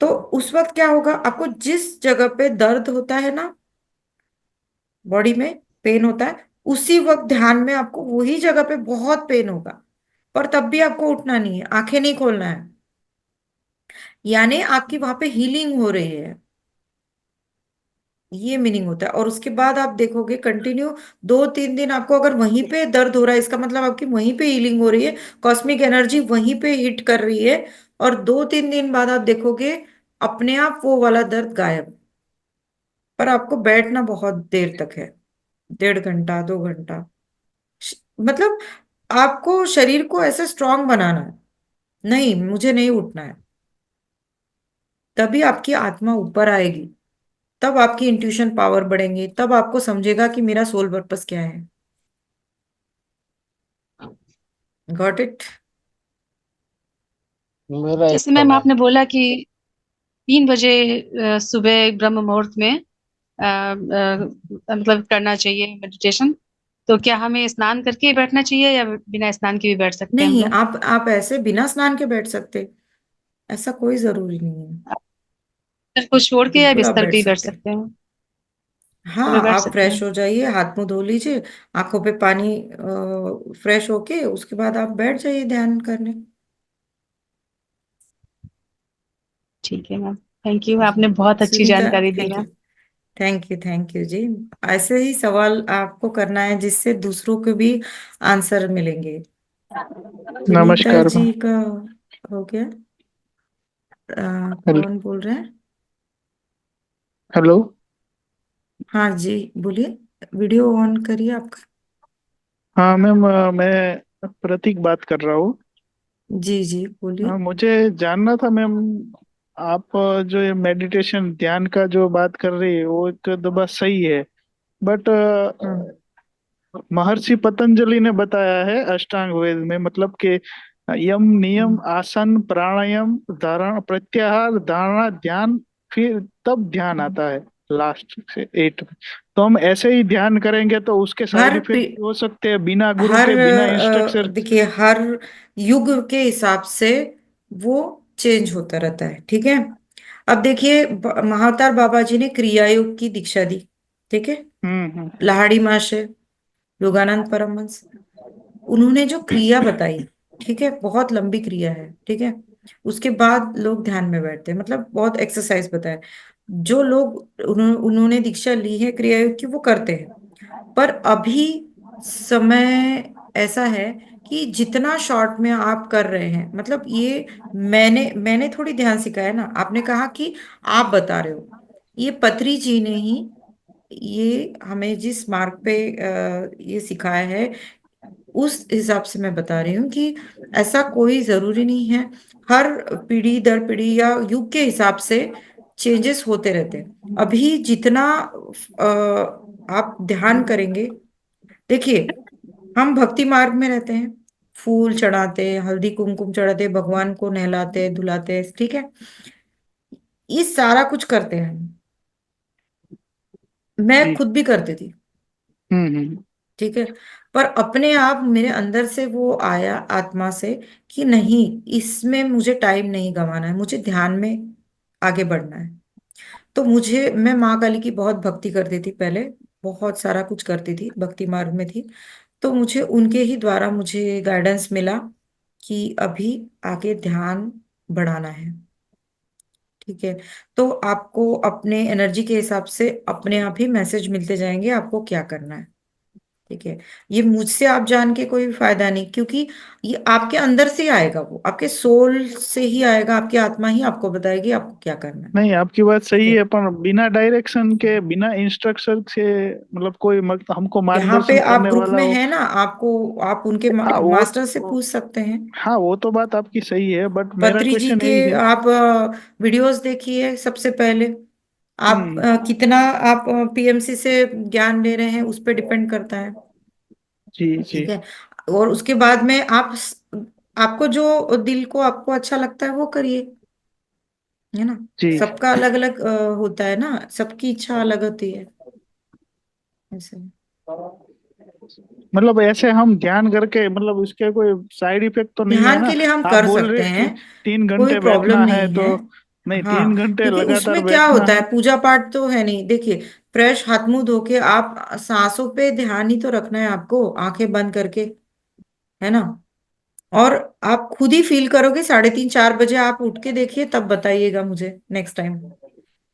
तो उस वक्त क्या होगा, आपको जिस जगह पे दर्द होता है ना, बॉडी में पेन होता है, उसी वक्त ध्यान में आपको वही जगह पे बहुत पेन होगा, पर तब भी आपको उठना नहीं है, आंखें नहीं खोलना है। यानी आपकी वहां पे हीलिंग हो रही है, ये मीनिंग होता है। और उसके बाद आप देखोगे कंटिन्यू 2-3 दिन आपको अगर वहीं पे दर्द हो रहा है, इसका मतलब आपकी वहीं पे हीलिंग हो रही है, कॉस्मिक एनर्जी वहीं पे हिट कर रही है। और 2-3 दिन बाद आप देखोगे अपने आप वो वाला दर्द गायब। पर आपको बैठना बहुत देर तक है, 1.5 घंटा 2 घंटा। मतलब आपको शरीर को ऐसे स्ट्रांग बनाना है। नहीं, मुझे नहीं उठना है। तभी आपकी आत्मा ऊपर आएगी, तब आपकी इंट्यूशन पावर बढ़ेंगे, तब आपको समझेगा कि मेरा सोल पर्पस क्या है। Got it? मेरा एक जैसे मैम सवाल। आपने बोला कि 3 बजे सुबह ब्रह्म मुहूर्त में मतलब करना चाहिए मेडिटेशन। तो क्या हमें स्नान करके ही बैठना चाहिए या बिना स्नान के भी बैठ सकते हैं हम नहीं, लोग? आप ऐसे बिना स्नान के बैठ सकते, ऐसा कोई जरूरी नहीं है। बिस्तर को छोड़ के या बिल्कुल आप बिस्तर बैठ पे ही बैठ सकते हैं। सकते हैं? हाँ, तो बैठ आप सकते फ्रेश हैं। हो जाइए, हाथ मुंह धो लीजिए, आंखों पे पानी, फ्रेश होके उसके बाद आप बैठ जाइए ध्यान करने। ठीक है मैम, थैंक यू, जी, आपने बहुत अच्छी सुनीता, जानकारी दी thank you. Ma'am. Thank you ji. ऐसे ही सवाल आपको करना है जिससे दूसरों को भी आंसर मिलेंगे। सुनीता नमस्कार जी मैम। का हो गया। हेल- कौन बोल रहे हैं? हेलो। हाँ जी, बोलिए। वीडियो ऑन करिए आपका। हाँ मैम, मैं प्रतीक बात कर रहा हूँ। जी जी, बोलिए। मुझे जानना था मैम, आप जो ये मेडिटेशन ध्यान का जो बात कर रही है वो एक तो बात सही है, बट हाँ। महर्षि पतंजलि ने बताया है अष्टांग वेद में, मतलब कि यम नियम हम्म। आसन प्राणायाम धारणा प्रत्याहार धारणा ध्यान, फिर तब ध्यान हम्म। आता है लास्ट से 8 में। तो हम ऐसे ही ध्यान करेंगे तो उसके साइड हर इफेक्ट हो सकते हैं बिना गुरु हर के, बिना इंस्ट्रक्टर। देखिए, हर युग के हिसाब से वो चेंज होता रहता है। ठीक है, अब देखिए महाअवतार बाबा जी ने क्रिया योग की दीक्षा दी। ठीक है, हम्म। लाहिड़ी महाशय, योगानंद परमहंस, उन्होंने जो क्रिया बताई, ठीक है, बहुत लंबी क्रिया है। ठीक है, उसके बाद लोग ध्यान में बैठते हैं, मतलब बहुत एक्सरसाइज बताया। जो लोग उन्होंने दीक्षा ली है क्रिया योग की, वो करते हैं। पर अभी समय ऐसा है कि जितना शॉर्ट में आप कर रहे हैं, मतलब ये मैंने थोड़ी ध्यान सिखाया ना, आपने कहा कि आप बता रहे हो। ये पत्री जी ने ही ये हमें जिस मार्ग पे ये सिखाया है, उस हिसाब से मैं बता रही हूँ कि ऐसा कोई जरूरी नहीं है। हर पीढ़ी दर पीढ़ी या युग के हिसाब से चेंजेस होते रहते हैं। अभी जितना आप ध्यान करेंगे, देखिए हम भक्ति मार्ग में रहते हैं, फूल चढ़ाते हैं, हल्दी कुमकुम चढ़ाते हैं, भगवान को नहलाते हैं धुलाते हैं। ठीक है, ये सारा कुछ करते हैं हम। मैं जी। खुद भी करती थी। हम्म। ठीक है, पर अपने आप मेरे अंदर से वो आया आत्मा से कि नहीं, इसमें मुझे टाइम नहीं गंवाना है, मुझे ध्यान में आगे बढ़ना है। तो मैं माँ काली की बहुत भक्ति करती थी पहले, बहुत सारा कुछ करती थी, भक्ति मार्ग में थी। तो मुझे उनके ही द्वारा मुझे गाइडेंस मिला कि अभी आगे ध्यान बढ़ाना है। ठीक है, तो आपको अपने एनर्जी के हिसाब से अपने आप ही मैसेज मिलते जाएंगे आपको क्या करना है। ठीक है, ये मुझसे आप जान के कोई फायदा नहीं, क्योंकि ये आपके अंदर से आएगा, वो आपके सोल से ही आएगा, आपकी आत्मा ही आपको बताएगी आपको क्या करना है। नहीं, आपकी बात ठीक सही है, है, पर बिना डायरेक्शन के, बिना इंस्ट्रक्शन से, मतलब कोई हमको यहाँ पे मार्गदर्शन आप करने ग्रुप वाला में हो। है ना, आपको आप उनके हाँ मास्टर से पूछ सकते हैं। हाँ, वो तो बात आपकी सही है, बट मेरा पत्री जी क्वेश्चन के यही है। आप वीडियोस देखिए सबसे पहले। आप हम्म। कितना आप पीएमसी से ज्ञान ले रहे हैं उस पर डिपेंड करता है। जी जी ठीक है, और उसके बाद में आप आपको जो दिल को आपको अच्छा लगता है वो करिए, है ना। जी। सबका अलग अलग होता है ना, सबकी इच्छा अलग होती है ऐसे। मतलब ऐसे हम ध्यान करके, मतलब इसके कोई साइड इफेक्ट तो नहीं है ध्यान ना? के लिए हम आप कर बोल सकते रहे हैं, कि 3 घंटे कोई प्रॉब्लम बैठना है नहीं तो। है। नहीं, हाँ, 3 घंटे क्योंकि लगातार उसमें क्या बैठना होता है, है। पूजा पाठ तो है नहीं। देखिए, फ्रेश हाथ मुंह धो के आप सांसों पे ध्यान ही तो रखना है आपको, आंखें बंद करके, है ना। और आप खुद ही फील करोगे, 3:30 4 बजे आप उठ के देखिए, तब बताइएगा मुझे नेक्स्ट टाइम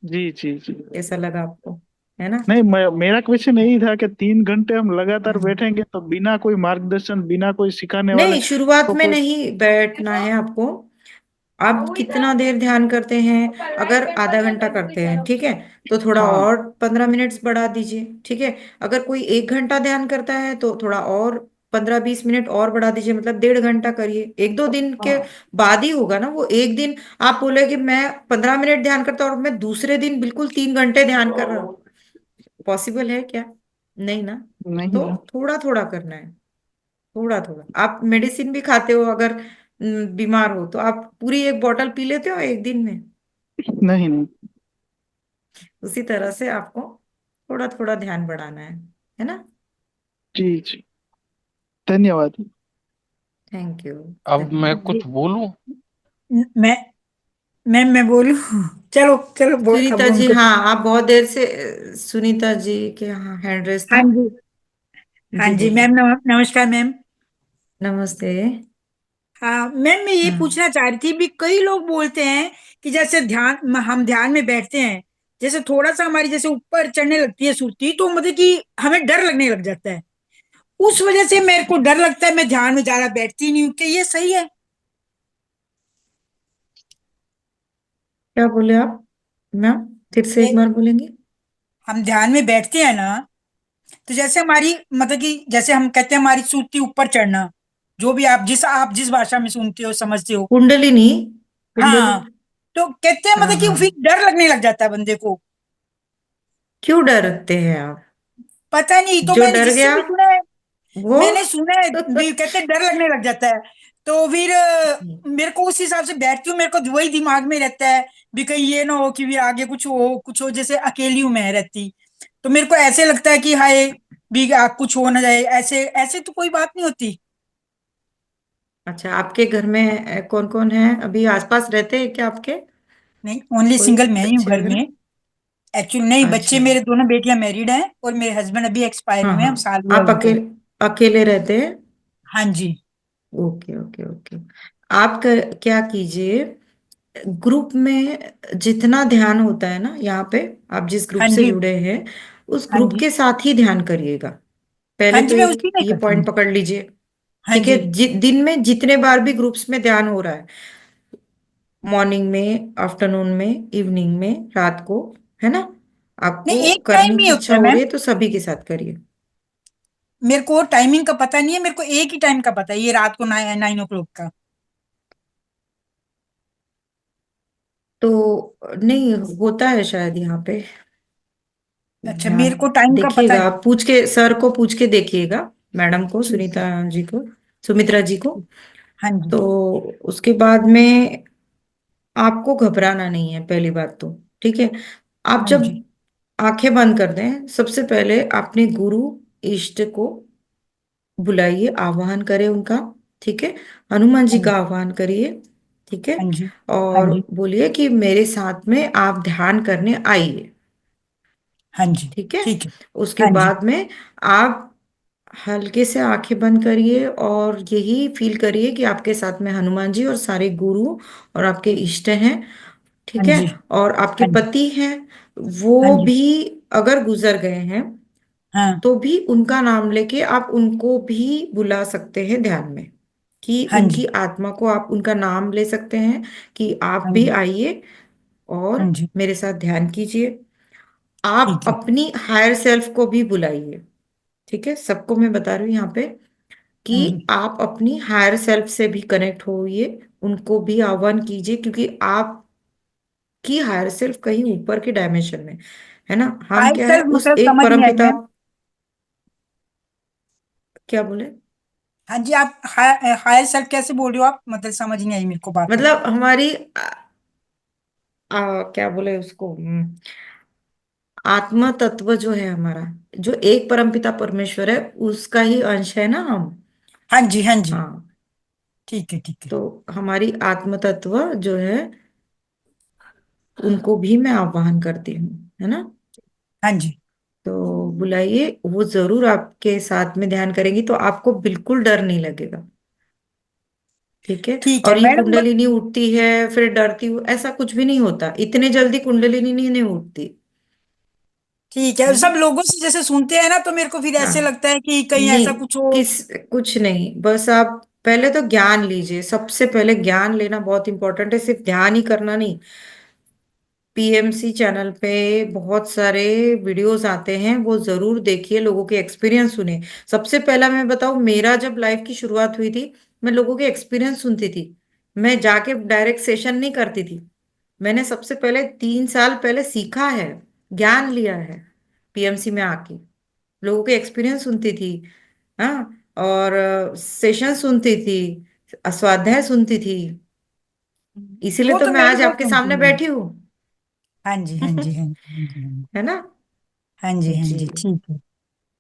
जी जी जी। कैसा लगा आपको, है ना। नहीं, मेरा क्वेश्चन यही था कि 3 घंटे हम लगातार हाँ। बैठेंगे तो बिना कोई मार्गदर्शन, बिना कोई सिखाने वाले नहीं, शुरुआत तो में कोई। नहीं बैठना है आपको। आप कितना देर ध्यान करते हैं, अगर आधा घंटा करते हैं, ठीक है, तो थोड़ा हाँ। और 15 मिनट्स बढ़ा दीजिए। ठीक है, अगर कोई 1 घंटा ध्यान करता है तो थोड़ा और 15 20 मिनट और बढ़ा दीजिए, मतलब 1.5 घंटा करिए। 1 2 दिन के बाद ही होगा ना वो। एक दिन आप बोले कि मैं 15 मिनट ध्यान करता हूँ और मैं दूसरे दिन बिल्कुल 3 घंटे ध्यान कर रहा हूँ, पॉसिबल है क्या? नहीं ना। नहीं तो है। थोड़ा थोड़ा करना है, थोड़ा थोड़ा। आप मेडिसिन भी खाते हो, अगर बीमार हो तो आप पूरी एक बोतल पी लेते हो एक दिन में। नहीं नहीं। उसी तरह से आपको थोड़ा थोड़ा ध्यान बढ़ाना है ना। जी जी। धन्यवाद। Thank you. अब मैं धन्यवाद। कुछ बोलूं? मैं मैं बोलूं? चलो चलो अब सुनीता जी, उनको। हाँ, आप बहुत देर से सुनीता जी के यहाँ हैंड रेस हाँ था। जी। हाँ जी जी बोलिए। मैम, नमस्कार मैम। नमस्ते। हाँ मैम, मैं ये हाँ, पूछना चाह रही थी भी कई लोग बोलते हैं कि जैसे हम ध्यान में बैठते हैं, जैसे थोड़ा सा हमारी जैसे ऊपर चढ़ने लगती है सुर्ती, तो मतलब कि हमें डर लगने लग जाता है। उस वजह से मेरे को डर लगता है, मैं ध्यान में ज्यादा बैठती नहीं हूँ। क्या ये सही है? क्या बोले आप मैम, फिर से एक ये बार बोलेंगे? हम ध्यान में बैठते हैं ना, तो जैसे हमारी मतलब कि जैसे हम कहते हैं हमारी सूती ऊपर चढ़ना, जो भी आप जिस भाषा में सुनते हो समझते हो। कुंडलिनी। कुंडली। हाँ, तो कहते हैं हाँ मतलब कि हाँ। फिर डर लगने लग जाता है बंदे को। क्यों डरते हैं आप? पता नहीं, तो जो मैंने डर इससे गया भी सुना है। वो मैंने सुना है भी कहते हैं डर लगने लग जाता है। तो फिर मेरे को उस हिसाब से बैठती हूँ, मेरे को वही दिमाग में रहता है भी कहीं ये ना हो कि फिर आगे कुछ हो जैसे अकेली हूं मैं रहती। तो मेरे को ऐसे लगता है कि हाय भी कुछ हो ना जाए, ऐसे ऐसे तो कोई बात नहीं होती। अच्छा, आपके घर में कौन कौन है अभी, आसपास रहते हैं क्या आपके? नहीं, ओनली कोई सिंगल मैं ही हूँ बच्चे घर में। वगैरह? एक्चुअली नहीं, बच्चे अच्छा। मेरे दोनों बेटियां मैरिड हैं और मेरे हस्बैंड अभी एक्सपायर हाँ हुए हैं, हाँ, अब साल हुआ है आप उनको। अकेले रहते हैं? हाँ जी। Okay okay okay. आप क्या कीजिए, ग्रुप में जितना ध्यान होता है ना यहाँ पे, आप जिस ग्रुप हाँ से जी। जुड़े हैं उस हाँ ग्रुप जी। के साथ ही ध्यान करिएगा। हाँ पहले तो जी, मैं एक उसी में ये करती हूँ। पॉइंट पकड़ लीजिए। हाँ ठीक है, जी। दिन में जितने बार भी ग्रुप्स में ध्यान हो रहा है, मॉर्निंग में, आफ्टरनून में, इवनिंग में, रात को, है ना, नहीं, आपको एक करने टाइम ही की होता इच्छा है हो मैम। रही है तो सभी के साथ करिए। मेरे को टाइमिंग का पता नहीं है, मेरे को एक ही टाइम का पता है, ये रात को 9 o'clock का। तो नहीं होता है शायद यहाँ पे अच्छा, ध्यान। मेरे को टाइम का पता देखिएगा, नहीं। आप पूछ के सर को पूछ के देखिएगा, मैडम को, सुनीता जी को, सुमित्रा जी को। हाँ जी। तो उसके बाद में आपको घबराना नहीं है, पहली बात तो। ठीक है, आप हाँ जब जी। आंखें बंद कर दें, सबसे पहले अपने गुरु इष्ट को बुलाइए, आह्वान करें उनका। ठीक है, हनुमान जी हाँ का जी। आह्वान करिए। ठीक है, हाँ जी। हाँ और जी। बोलिए कि मेरे साथ में आप ध्यान करने आइए। हाँ जी। ठीक है, ठीक है। उसके हाँ जी। बाद में आप हल्के से आंखें बंद करिए और यही फील करिए कि आपके साथ में हनुमान जी और सारे गुरु और आपके इष्ट हैं, हाँ ठीक है। जी। और आपके हाँ जी। पति हैं, हाँ वो जी। भी अगर गुजर गए हैं हाँ। तो भी उनका नाम लेके आप उनको भी बुला सकते हैं ध्यान में, कि हाँ उनकी जी। आत्मा को आप उनका नाम ले सकते हैं कि आप हाँ भी जी। आइए और हाँ जी। मेरे साथ ध्यान कीजिए। आप ठीक है। अपनी हायर सेल्फ को भी बुलाइए, ठीक है। सबको मैं बता रही हूँ यहाँ पे हाँ जी। कि आप अपनी हायर सेल्फ से भी कनेक्ट होइए, उनको भी आह्वान कीजिए, क्योंकि आपकी हायर सेल्फ कहीं ऊपर के डायमेंशन में है ना। हम हाई क्या है, सेल्फ उस मतलब एक समझ नहीं आई परमपिता। मैम। क्या? क्या बोले? हाँ जी, आप हायर सेल्फ कैसे बोल रहे हो आप, मतलब समझ नहीं आई मेरे को बात है। मतलब हमारी क्या बोले उसको, आत्मा तत्व जो है हमारा, जो एक परमपिता परमेश्वर है, उसका ही अंश है ना हम। हाँ जी। हाँ जी। हाँ, ठीक है। ठीक है। तो हमारी आत्म तत्व जो है, उनको भी मैं आह्वान करती हूँ, है ना। हाँ जी। तो बुलाइए, वो जरूर आपके साथ में ध्यान करेंगी, तो आपको बिल्कुल डर नहीं लगेगा, ठीक है। ठीक है और ये मैडम। कुंडलिनी उठती है फिर डरती हूँ, ऐसा कुछ भी नहीं होता, इतने जल्दी कुंडलिनी नहीं उठती, ठीक है, है ना। सब लोगों से जैसे सुनते हैं ना, तो मेरे को फिर ऐसे हाँ, लगता है कि कहीं नहीं, ऐसा कुछ हो। कुछ नहीं, बस आप पहले तो ज्ञान लीजिए, सबसे पहले ज्ञान लेना बहुत इंपॉर्टेंट है, सिर्फ ध्यान ही करना नहीं। पीएमसी चैनल पे बहुत सारे वीडियोस आते हैं, वो जरूर देखिए, लोगों के एक्सपीरियंस सुने। सबसे पहला मैं बताऊं, मेरा जब लाइफ की शुरुआत हुई थी, मैं लोगों के एक्सपीरियंस सुनती थी, मैं जाके डायरेक्ट सेशन नहीं करती थी। मैंने सबसे पहले 3 साल पहले सीखा है, ज्ञान लिया है, पीएमसी में आके लोगों के एक्सपीरियंस सुनती थी। हाँ, और सेशन सुनती थी, स्वाध्याय सुनती थी, इसीलिए वो तो तो मैं मैं भी आज बहुत आपके सुनती सामने हूँ। बैठी हूँ। हाँ जी। हाँ जी। हाँ जी। है ना। हाँ जी। हाँ जी। जी। ठीक है।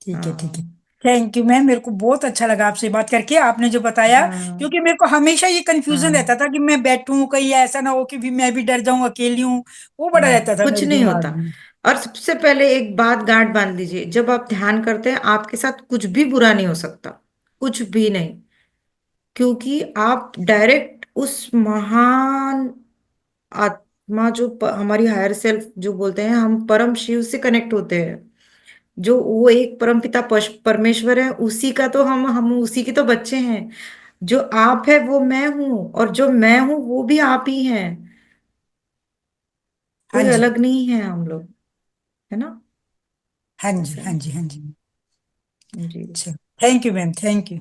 ठीक है। ठीक है। हाँ। थैंक यू मैम, मेरे को बहुत अच्छा लगा आपसे बात करके, आपने जो बताया। हाँ। क्योंकि मेरे को हमेशा ये कंफ्यूजन हाँ। रहता था कि मैं बैठूं, कहीं ऐसा ना हो कि भी मैं भी डर जाऊं, अकेली हूं। वो बड़ा रहता था कुछ मेरे नहीं दिमाग होता। में। और सबसे पहले एक बात गांठ बांध लीजिए, जब आप ध्यान करते हैं आपके साथ कुछ भी बुरा नहीं हो सकता, कुछ भी नहीं, क्योंकि आप डायरेक्ट उस महान आत्मा जो हमारी हायर सेल्फ जो बोलते हैं, हम परम शिव से कनेक्ट होते हैं, जो वो एक परम पिता परमेश्वर है, उसी का तो हम उसी के तो बच्चे हैं। जो आप है वो मैं हूं, और जो मैं हूं वो भी आप ही हैं, हाँ कोई जी। अलग नहीं है हम लोग, है ना। हाँ जी। ऐसा हाँ है। जी। हाँ जी। जी। अच्छा। Thank you ma'am, thank you.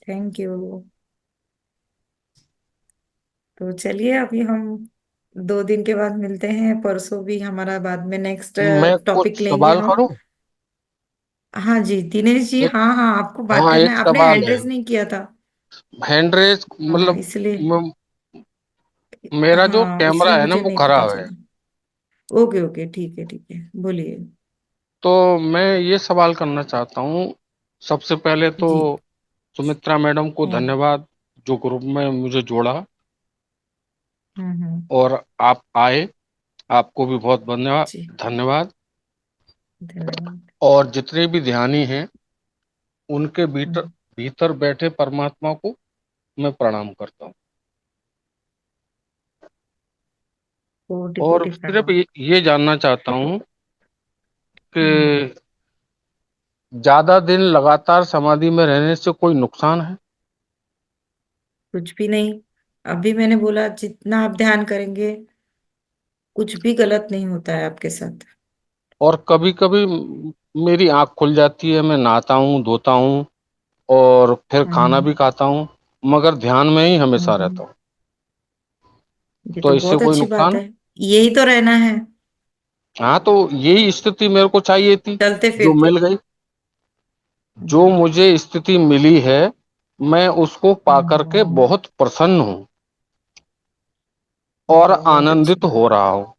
Thank you. तो चलिए, अभी हम 2 दिन के बाद मिलते हैं, परसों भी हमारा बाद में नेक्स्ट मैं कुछ टॉपिक लेंगे सवाल हम। करूं? हाँ जी, दिनेश जी, एक, हाँ हाँ, आपको बात हाँ, करना एक है, आपने सवाल हैंड है। रेज नहीं किया था। हैंड रेस हाँ, मतलब इसलिए। मेरा जो हाँ, कैमरा इसलिए है ना मुझे वो नहीं पता खराब है। चला। ओके ओके, ठीक है ठीक है, बोलिए। तो मैं ये सवाल करना चाहता हूँ। सबसे पहले तो जी। सुमित्रा मैडम को हम्म। धन्यवाद, जो ग्रुप में मुझे जोड़ा, हम्म। और आप आए, आपको भी बहुत धन्यवाद। जी। धन्यवाद। धन्यवाद। और जितने भी ध्यानी हैं, उनके भीतर हम्म। भीतर बैठे परमात्मा को मैं प्रणाम करता हूँ। कोटि और कोटि सिर्फ प्रणाम। ये जानना चाहता हूँ हम्म। कि ज्यादा दिन लगातार समाधि में रहने से कोई नुकसान है? कुछ भी नहीं, अभी मैंने बोला जितना आप ध्यान करेंगे कुछ भी गलत नहीं होता है आपके साथ। और कभी कभी मेरी आंख खुल जाती है, मैं नहाता हूँ, धोता हूँ, और फिर खाना हम्म। भी खाता हूँ, मगर ध्यान में ही हमेशा हम्म। रहता हूँ। ये तो तो इससे बहुत कोई अच्छी बात नुकसान? है, यही तो रहना है, हाँ, तो यही स्थिति मेरे को चाहिए थी, चलते जो फिरते। मिल गई। जो हम्म। मुझे स्थिति मिली है, मैं उसको पा करके हम्म। बहुत प्रसन्न हूँ और बहुत अच्छी आनंदित हो बात है। रहा हूँ।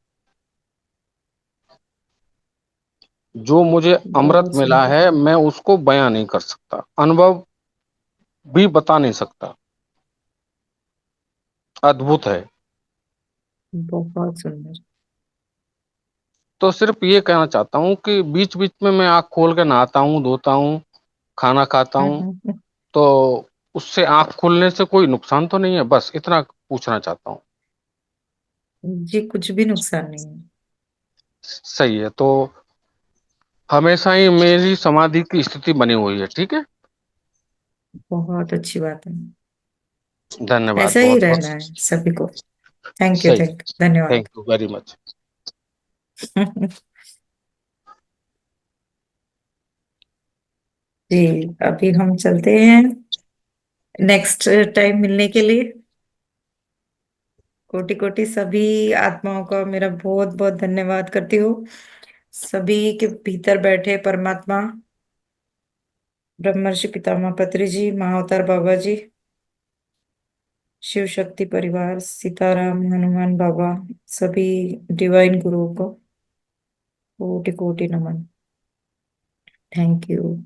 जो मुझे अमृत बहुत मिला सुंदर। है, मैं उसको बयां नहीं कर सकता, अनुभव भी बता नहीं सकता। अद्भुत है। बहुत सुंदर। तो सिर्फ ये कहना चाहता हूँ कि बीच बीच में मैं आँख खोल के नहाता हूँ, धोता हूँ, खाना खाता हूँ, तो उससे आंख खुलने से कोई नुकसान तो नहीं है? बस इतना पूछना चाहता हूँ। जी कुछ भी नुकसान नहीं है। सही है, तो हमेशा ही मेरी समाधि की स्थिति बनी हुई है, ठीक है। बहुत अच्छी बात है। धन्यवाद ऐसा ही बहुत रहना बहुत। है सभी को। थैंक यू, सही। धन्यवाद। Thank you very much. जी अभी हम चलते हैं नेक्स्ट टाइम मिलने के लिए। कोटि कोटि सभी आत्माओं का मेरा बहुत बहुत धन्यवाद करती हूँ। सभी के भीतर बैठे परमात्मा, ब्रह्मर्षि पितामह पत्री जी, महाअवतार बाबा जी, शिव शक्ति परिवार, सीताराम, हनुमान बाबा, सभी डिवाइन गुरुओं को कोटि कोटि नमन। Thank you.